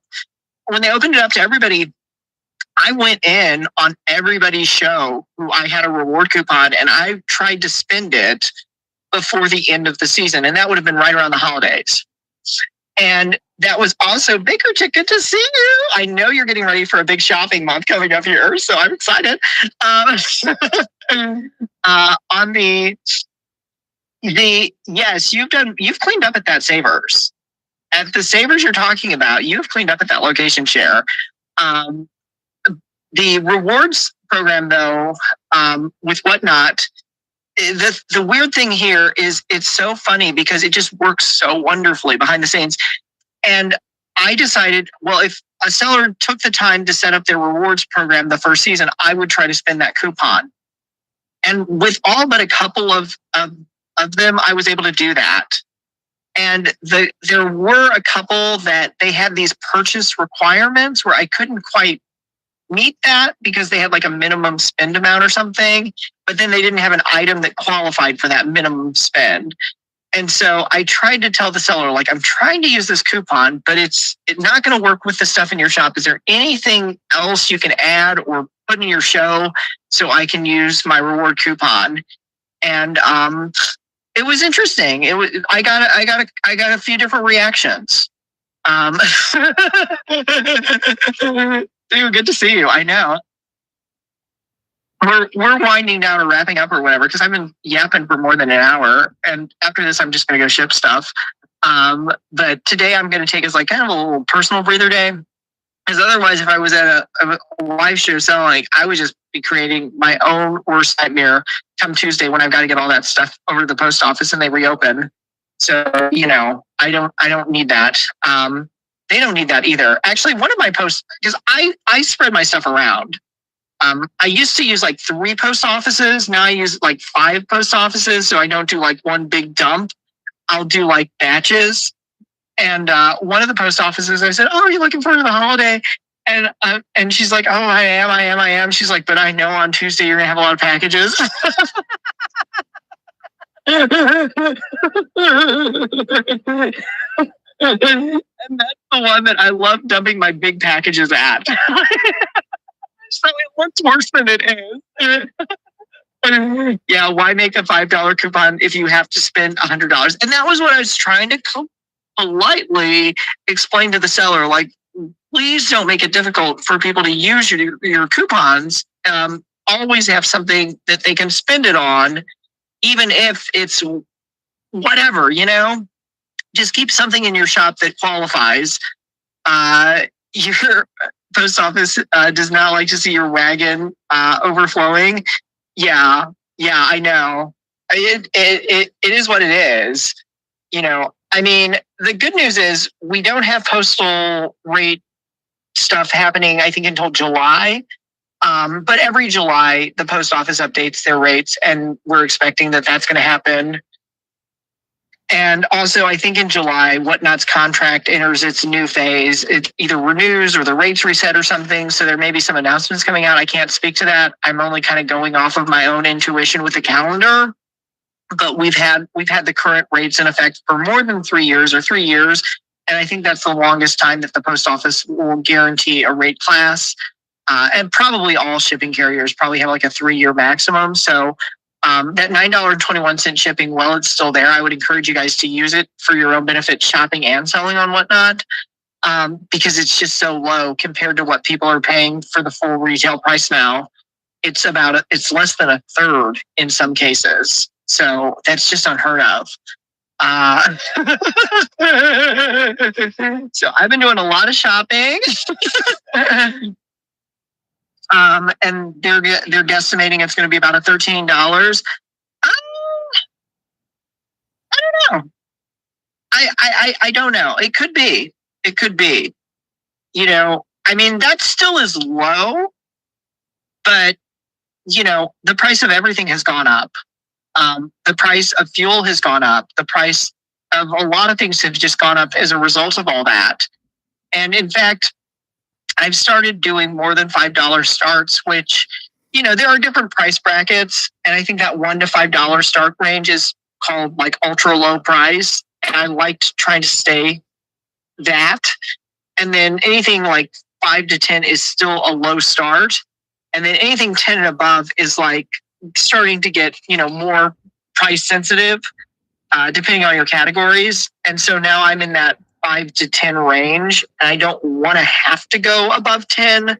When they opened it up to everybody, I went in on everybody's show who I had a reward coupon and I tried to spend it before the end of the season. And that would have been right around the holidays. And that was also Baker Chick, good to see you. I know you're getting ready for a big shopping month coming up here, so I'm excited. On yes, you've cleaned up at that Savers. at the savers you're talking about, you have cleaned up at that location share. The rewards program, though, with Whatnot, the weird thing here is it's so funny because it just works so wonderfully behind the scenes. And I decided, well, if a seller took the time to set up their rewards program the first season, I would try to spend that coupon. And with all but a couple of them, I was able to do that. And there were a couple that they had these purchase requirements where I couldn't quite meet that because they had like a minimum spend amount or something, but then they didn't have an item that qualified for that minimum spend. And so I tried to tell the seller, like, I'm trying to use this coupon, but it's not going to work with the stuff in your shop. Is there anything else you can add or put in your show so I can use my reward coupon? And it was interesting. I got a few different reactions. Dude, good to see you. I know. We're winding down or wrapping up or whatever because I've been yapping for more than an hour, and after this, I'm just gonna go ship stuff. But today I'm gonna take as like kind of a little personal breather day, because otherwise, if I was at a live show selling, I would just be creating my own worst nightmare come Tuesday when I've got to get all that stuff over to the post office and they reopen. So I don't need that. They don't need that either. Actually, one of my posts, because I spread my stuff around. I used to use like 3 post offices. Now I use like 5 post offices. So I don't do like one big dump. I'll do like batches. And one of the post offices, I said, "Oh, are you looking forward to the holiday?" And she's like, "Oh, I am. She's like, "But I know on Tuesday you're gonna have a lot of packages." And that's the one that I love dumping my big packages at. So it looks worse than it is. Yeah, why make a $5 coupon if you have to spend $100? And that was what I was trying to politely explain to the seller. Like, please don't make it difficult for people to use your coupons. Always have something that they can spend it on, even if it's whatever, just keep something in your shop that qualifies. Your post office does not like to see your wagon overflowing. Yeah, I know. It is what it is. I mean, the good news is we don't have postal rate stuff happening, I think, until July. But every July, the post office updates their rates, and we're expecting that that's going to happen. And also, I think in July, Whatnot's contract enters its new phase. It either renews or the rates reset or something. So there may be some announcements coming out. I can't speak to that. I'm only kind of going off of my own intuition with the calendar. But we've had the current rates in effect for more than 3 years or 3 years. And I think that's the longest time that the post office will guarantee a rate class. And probably all shipping carriers probably have like a 3-year maximum. So that $9.21 shipping, while it's still there, I would encourage you guys to use it for your own benefit, shopping and selling on Whatnot, because it's just so low compared to what people are paying for the full retail price now. It's less than a third in some cases. So that's just unheard of. So I've been doing a lot of shopping. And they're guesstimating it's going to be about $13. I don't know. I don't know. It could be. I mean, that still is low, but the price of everything has gone up. The price of fuel has gone up. The price of a lot of things have just gone up as a result of all that. And in fact, I've started doing more than $5 starts, which, there are different price brackets. And I think that $1 to $5 start range is called like ultra low price. And I liked trying to stay that. And then anything like 5 to 10 is still a low start. And then anything 10 and above is like starting to get, more price sensitive, depending on your categories. And so now I'm in that 5 to 10 range. And I don't want to have to go above 10,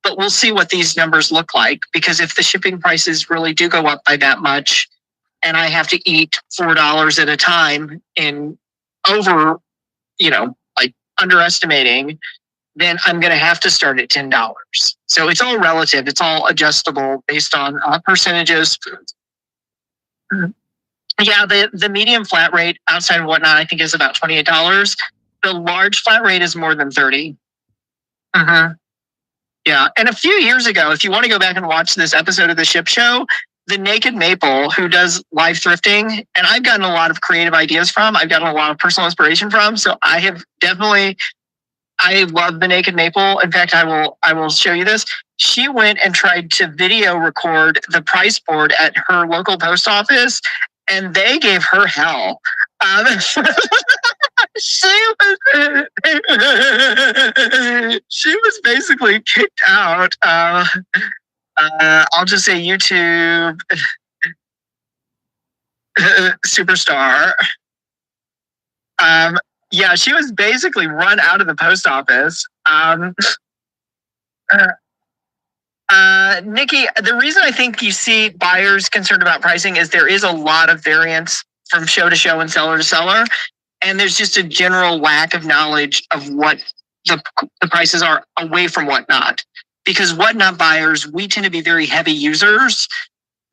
but we'll see what these numbers look like. Because if the shipping prices really do go up by that much, and I have to eat $4 at a time in over, like underestimating, then I'm going to have to start at $10. So it's all relative. It's all adjustable based on percentages. Yeah, the medium flat rate outside of Whatnot, I think, is about $28. The large flat rate is more than $30. Yeah, and a few years ago, if you want to go back and watch this episode of The Ship Show, the Naked Maple, who does live thrifting, and I've gotten a lot of creative ideas from, I've gotten a lot of personal inspiration from. So I love the Naked Maple. In fact, I will show you this. She went and tried to video record the price board at her local post office, and they gave her hell. She was basically kicked out. I'll just say YouTube superstar. Yeah, she was basically run out of the post office. Nikki, the reason I think you see buyers concerned about pricing is there is a lot of variance from show to show and seller to seller. And there's just a general lack of knowledge of what the prices are away from Whatnot. Because Whatnot buyers, we tend to be very heavy users.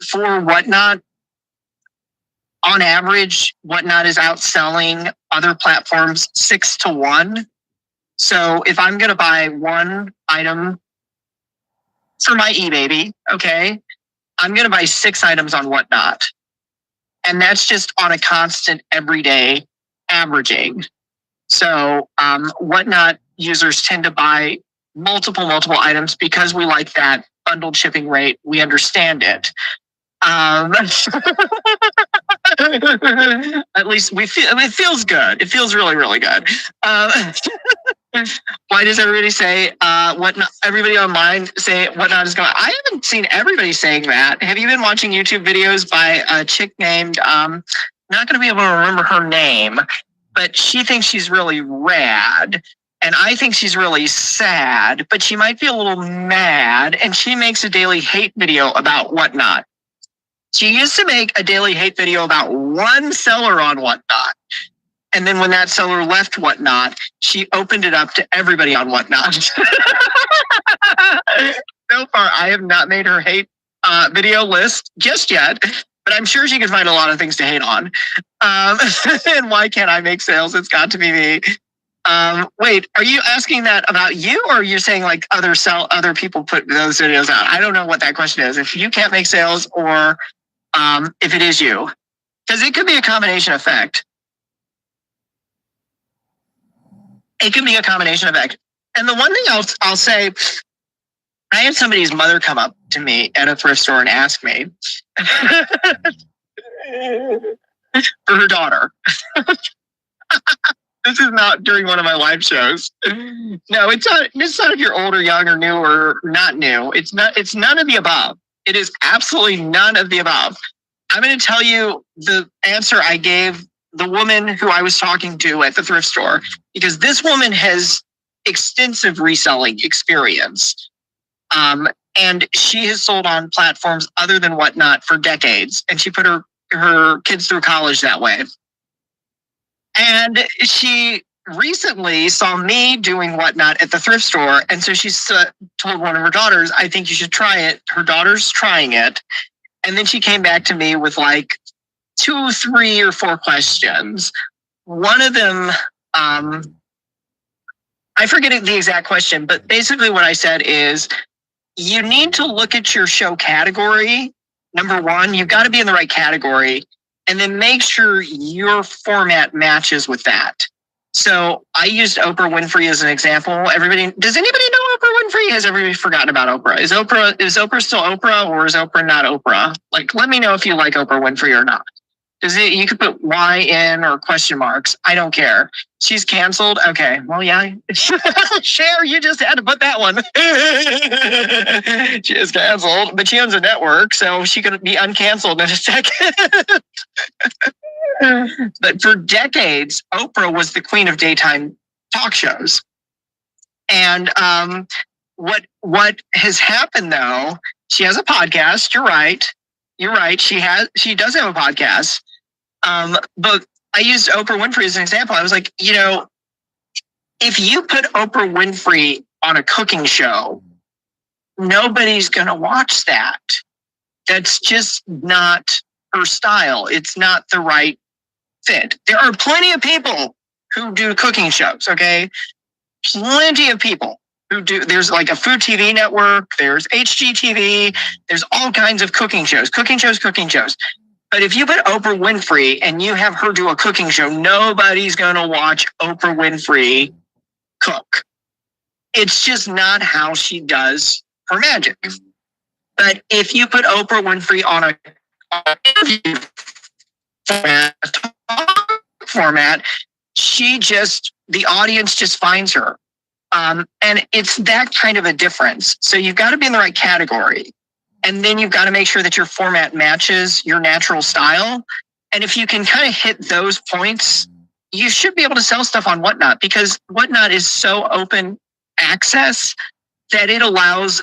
For Whatnot, on average, Whatnot is outselling other platforms 6-1. So if I'm going to buy one item for my eBaby, okay, I'm going to buy 6 items on Whatnot. And that's just on a constant everyday averaging. So Whatnot users tend to buy multiple items because we like that bundled shipping rate. We understand it. At least we feel it feels good. It feels really good. Why does everybody say Whatnot? Everybody online say Whatnot is going. I haven't seen everybody saying that. Have you been watching YouTube videos by a chick named not going to be able to remember her name, but she thinks she's really rad. And I think she's really sad, but she might be a little mad. And she makes a daily hate video about Whatnot. She used to make a daily hate video about one seller on Whatnot. And then when that seller left Whatnot, she opened it up to everybody on Whatnot. So far, I have not made her hate video list just yet. But I'm sure she could find a lot of things to hate on. And why can't I make sales? It's got to be me. Wait, are you asking that about you, or are you saying like other people put those videos out? I don't know what that question is. If you can't make sales, or if it is you, because it could be a combination effect. It could be a combination effect. And the one thing I'll say, I had somebody's mother come up to me at a thrift store and ask me for her daughter. This is not during one of my live shows. No, it's not if you're old or young or new or not new. It's none of the above. It is absolutely none of the above. I'm going to tell you the answer I gave the woman who I was talking to at the thrift store, because this woman has extensive reselling experience. And she has sold on platforms other than Whatnot for decades. And she put her kids through college that way. And she recently saw me doing Whatnot at the thrift store. And so she told one of her daughters, I think you should try it. Her daughter's trying it. And then she came back to me with like 2, 3, or 4 questions. One of them, I forget the exact question, but basically what I said is, you need to look at your show category. Number one, you've got to be in the right category, and then make sure your format matches with that. So I used Oprah Winfrey as an example. Does anybody know Oprah Winfrey? Has everybody forgotten about Oprah? Is Oprah still Oprah, or is Oprah not Oprah? Like, let me know if you like Oprah Winfrey or not. You could put Y in or question marks. I don't care. She's canceled. Okay. Well, yeah. Cher, you just had to put that one. She is canceled, but she owns a network, so she could be uncanceled in a second. But for decades, Oprah was the queen of daytime talk shows. And what has happened though? She has a podcast. You're right. She does have a podcast. But I used Oprah Winfrey as an example. I was like, If you put Oprah Winfrey on a cooking show, nobody's going to watch that. That's just not her style. It's not the right fit. There are plenty of people who do cooking shows, okay? Plenty of people who do. There's like a food TV network, there's HGTV, there's all kinds of cooking shows. But if you put Oprah Winfrey and you have her do a cooking show, nobody's going to watch Oprah Winfrey cook. It's just not how she does her magic. But if you put Oprah Winfrey on a interview format, the audience just finds her. And it's that kind of a difference. So you've got to be in the right category. And then you've got to make sure that your format matches your natural style. And if you can kind of hit those points, you should be able to sell stuff on Whatnot, because Whatnot is so open access that it allows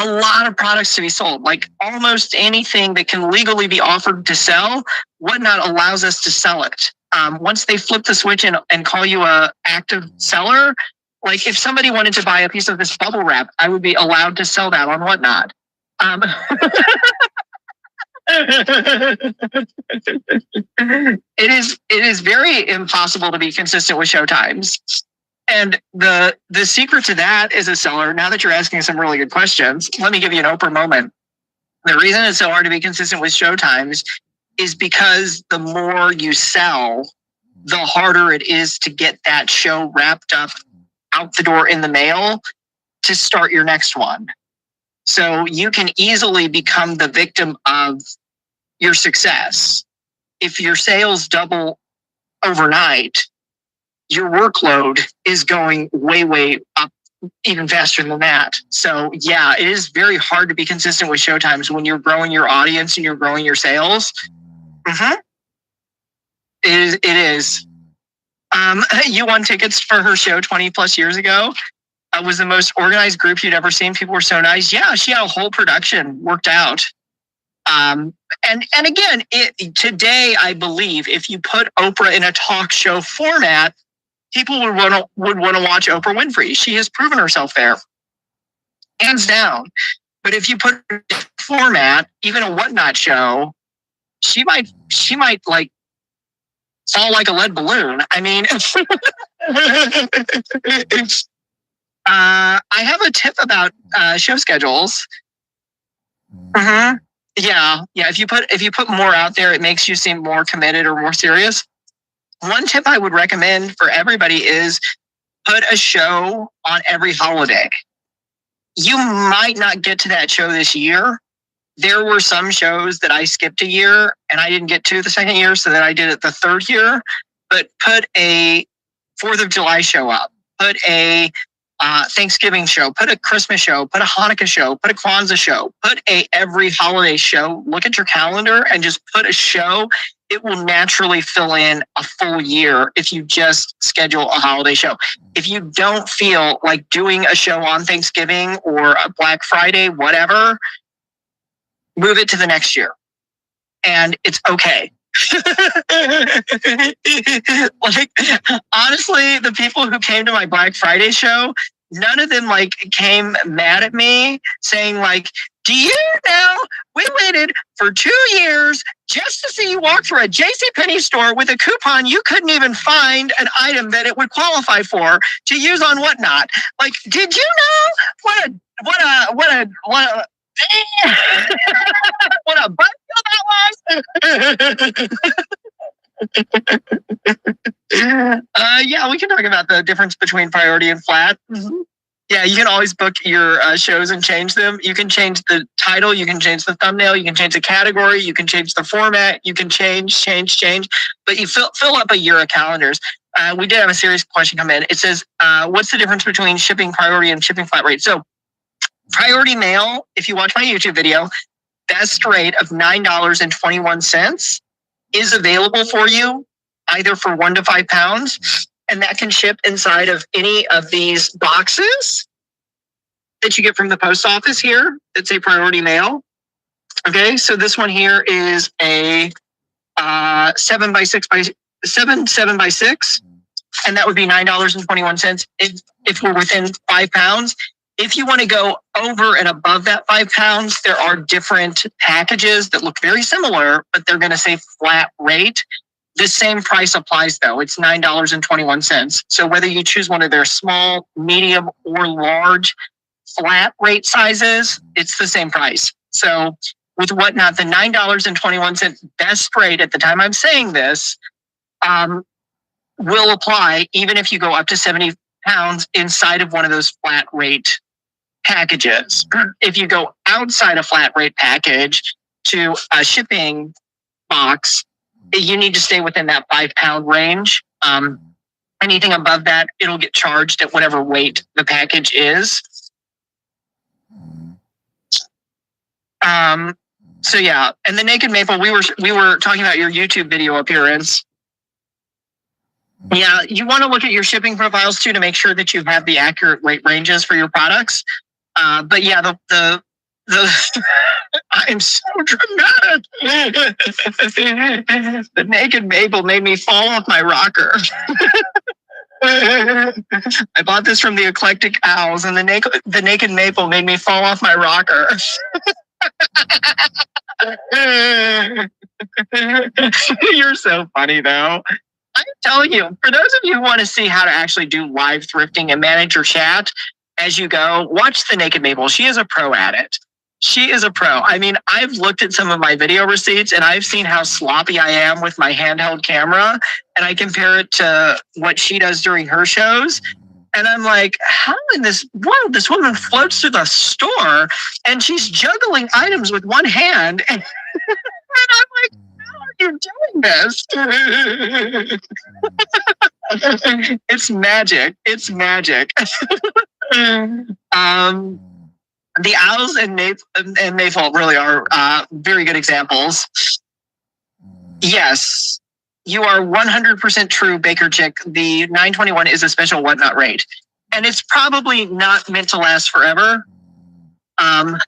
a lot of products to be sold. Like almost anything that can legally be offered to sell, Whatnot allows us to sell it. Once they flip the switch and call you a active seller, like if somebody wanted to buy a piece of this bubble wrap, I would be allowed to sell that on Whatnot. It is very impossible to be consistent with show times. And the secret to that as a seller, now that you're asking some really good questions, let me give you an Oprah moment. The reason it's so hard to be consistent with show times is because the more you sell, the harder it is to get that show wrapped up out the door in the mail to start your next one. So you can easily become the victim of your success. If your sales double overnight, your workload is going way, way up even faster than that. So yeah, it is very hard to be consistent with show times when you're growing your audience and you're growing your sales. It is. You won tickets for her show 20 plus years ago. It was the most organized group you'd ever seen. People were so nice. Yeah, she had a whole production worked out. And again, today, I believe if you put Oprah in a talk show format, people would want to watch Oprah Winfrey. She has proven herself there, hands down. But if you put format, even a Whatnot show, she might like fall like a lead balloon. I mean, I have a tip about show schedules. Yeah. If you put more out there, it makes you seem more committed or more serious. One tip I would recommend for everybody is put a show on every holiday. You might not get to that show this year. There were some shows that I skipped a year and I didn't get to the second year, so that I did it the third year. But put a 4th of July show up. Put a Thanksgiving show, put a Christmas show, put a Hanukkah show, put a Kwanzaa show, put a every holiday show. Look at your calendar and just put a show. It will naturally fill in a full year if you just schedule a holiday show. If you don't feel like doing a show on Thanksgiving or a Black Friday, whatever, move it to the next year. And it's okay. Like, honestly, the people who came to my Black Friday show, none of them like came mad at me saying like, do you know, we waited for 2 years just to see you walk through a JCPenney store with a coupon you couldn't even find an item that it would qualify for to use on Whatnot. Like, did you know what a what a butt that was? Yeah, we can talk about the difference between priority and flat. Yeah, you can always book your shows and change them. You can change the title, you can change the thumbnail, you can change the category, you can change the format, you can change. But you fill up a year of calendars. We did have a serious question come in. It says, what's the difference between shipping priority and shipping flat rate? So priority mail, if you watch my YouTube video, best rate of $9.21 is available for you either for 1 to 5 pounds. And that can ship inside of any of these boxes that you get from the post office here. It's a priority mail. Okay, so this one here is a 7x6 and that would be $9.21 if we're within 5 pounds. If you want to go over and above that 5 pounds, there are different packages that look very similar, but they're going to say flat rate. The same price applies though. It's $9.21. So whether you choose one of their small, medium, or large flat rate sizes, it's the same price. So with Whatnot, the $9.21 best rate at the time I'm saying this will apply even if you go up to 70 pounds inside of one of those flat rate packages. If you go outside a flat rate package to a shipping box, you need to stay within that 5 pound range. Anything above that, it'll get charged at whatever weight the package is. So yeah, and the Naked Maple, we were talking about your YouTube video appearance. Yeah, you want to look at your shipping profiles too to make sure that you have the accurate weight ranges for your products. But yeah, the I'm so dramatic. The Naked Maple made me fall off my rocker. I bought this from the Eclectic Owls, and the Naked Maple made me fall off my rocker. You're so funny, though. I'm telling you, for those of you who want to see how to actually do live thrifting and manage your chat as you go, watch the Naked Maple. She is a pro at it. She is a pro. I mean, I've looked at some of my video receipts and I've seen how sloppy I am with my handheld camera, and I compare it to what she does during her shows. And I'm like, how in this world this woman floats through the store and she's juggling items with one hand? And I'm like, how are you doing this? It's magic. It's magic. The Owls and Mayfall really are very good examples. Yes, you are 100% true, Baker Chick. The 921 is a special Whatnot rate. And it's probably not meant to last forever. I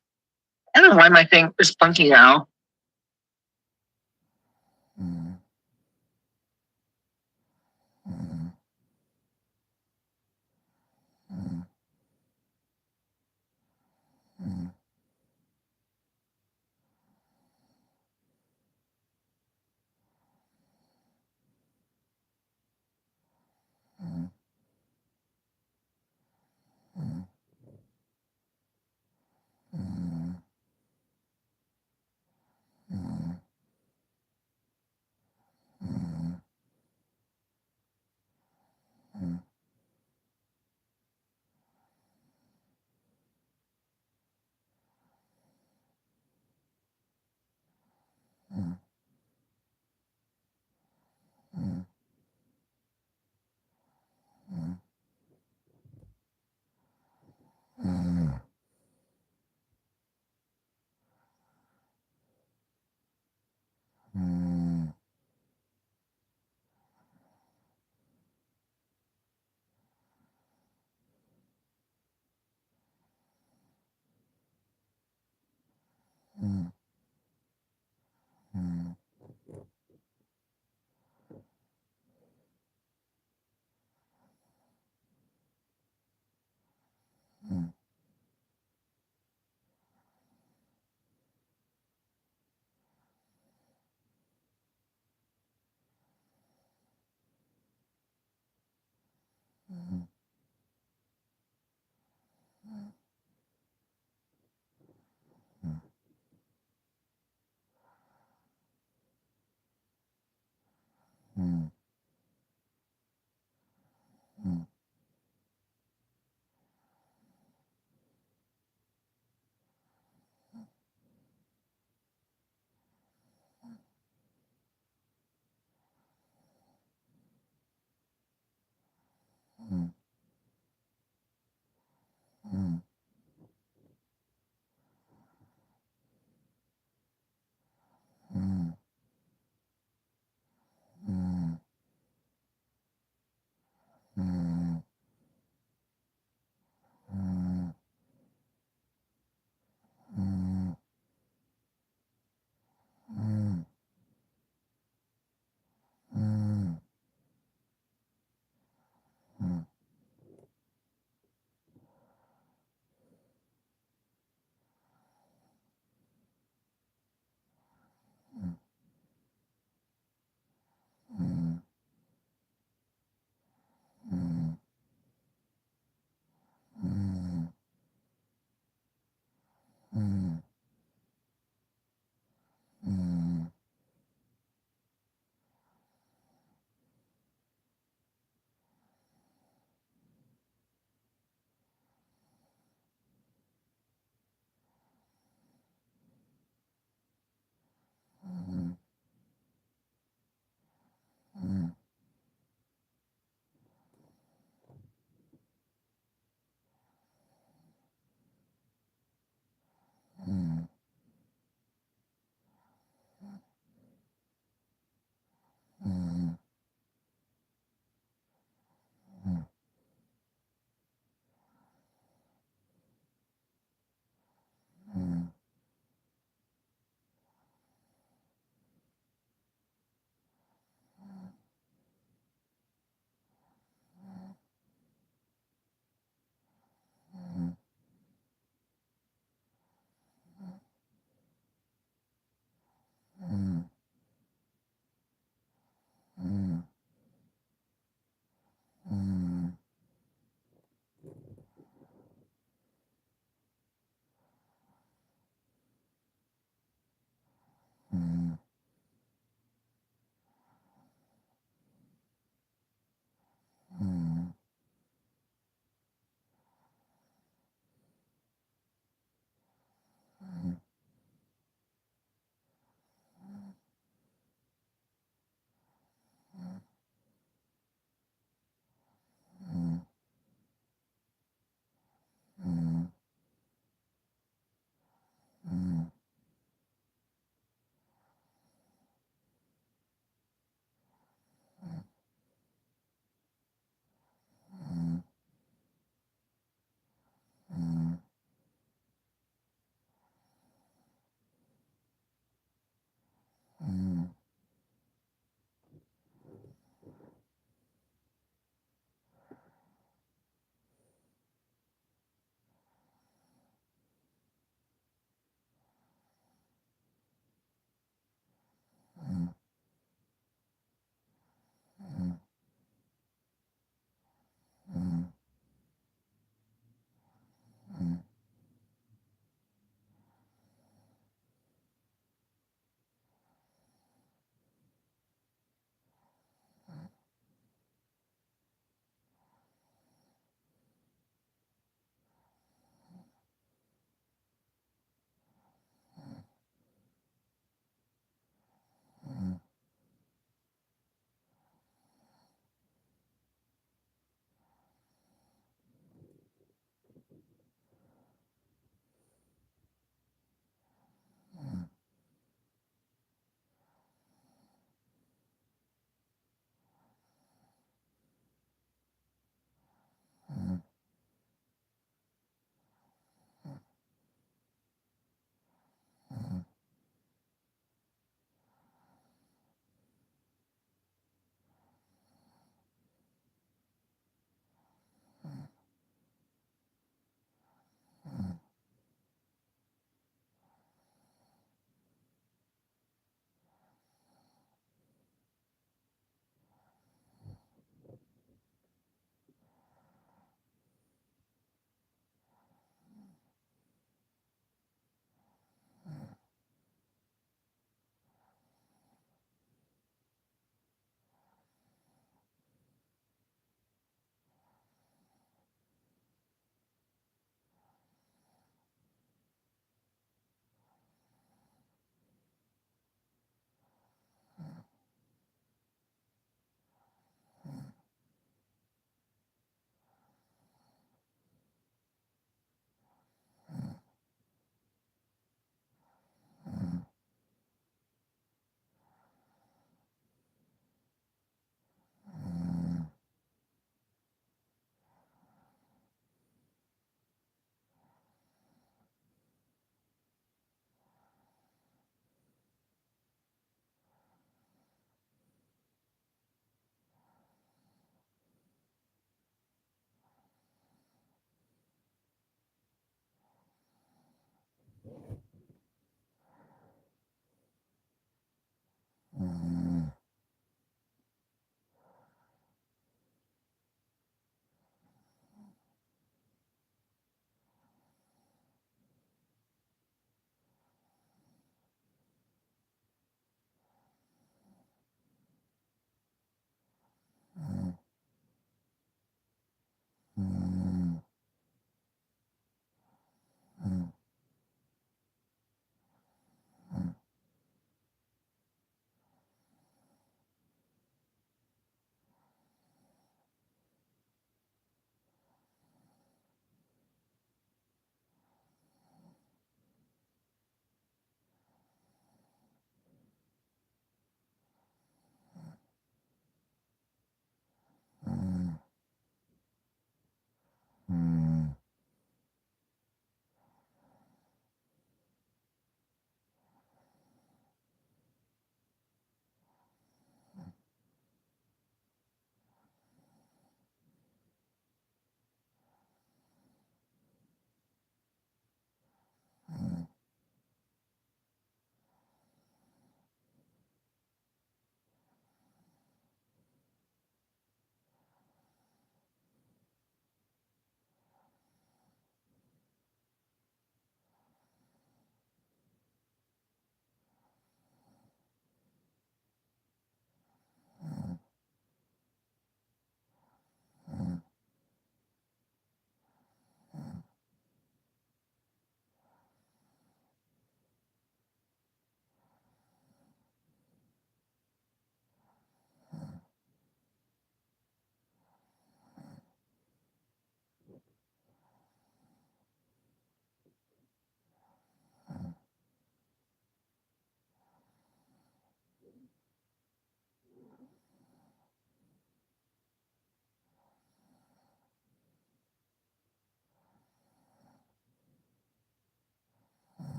don't know why my thing is funky now.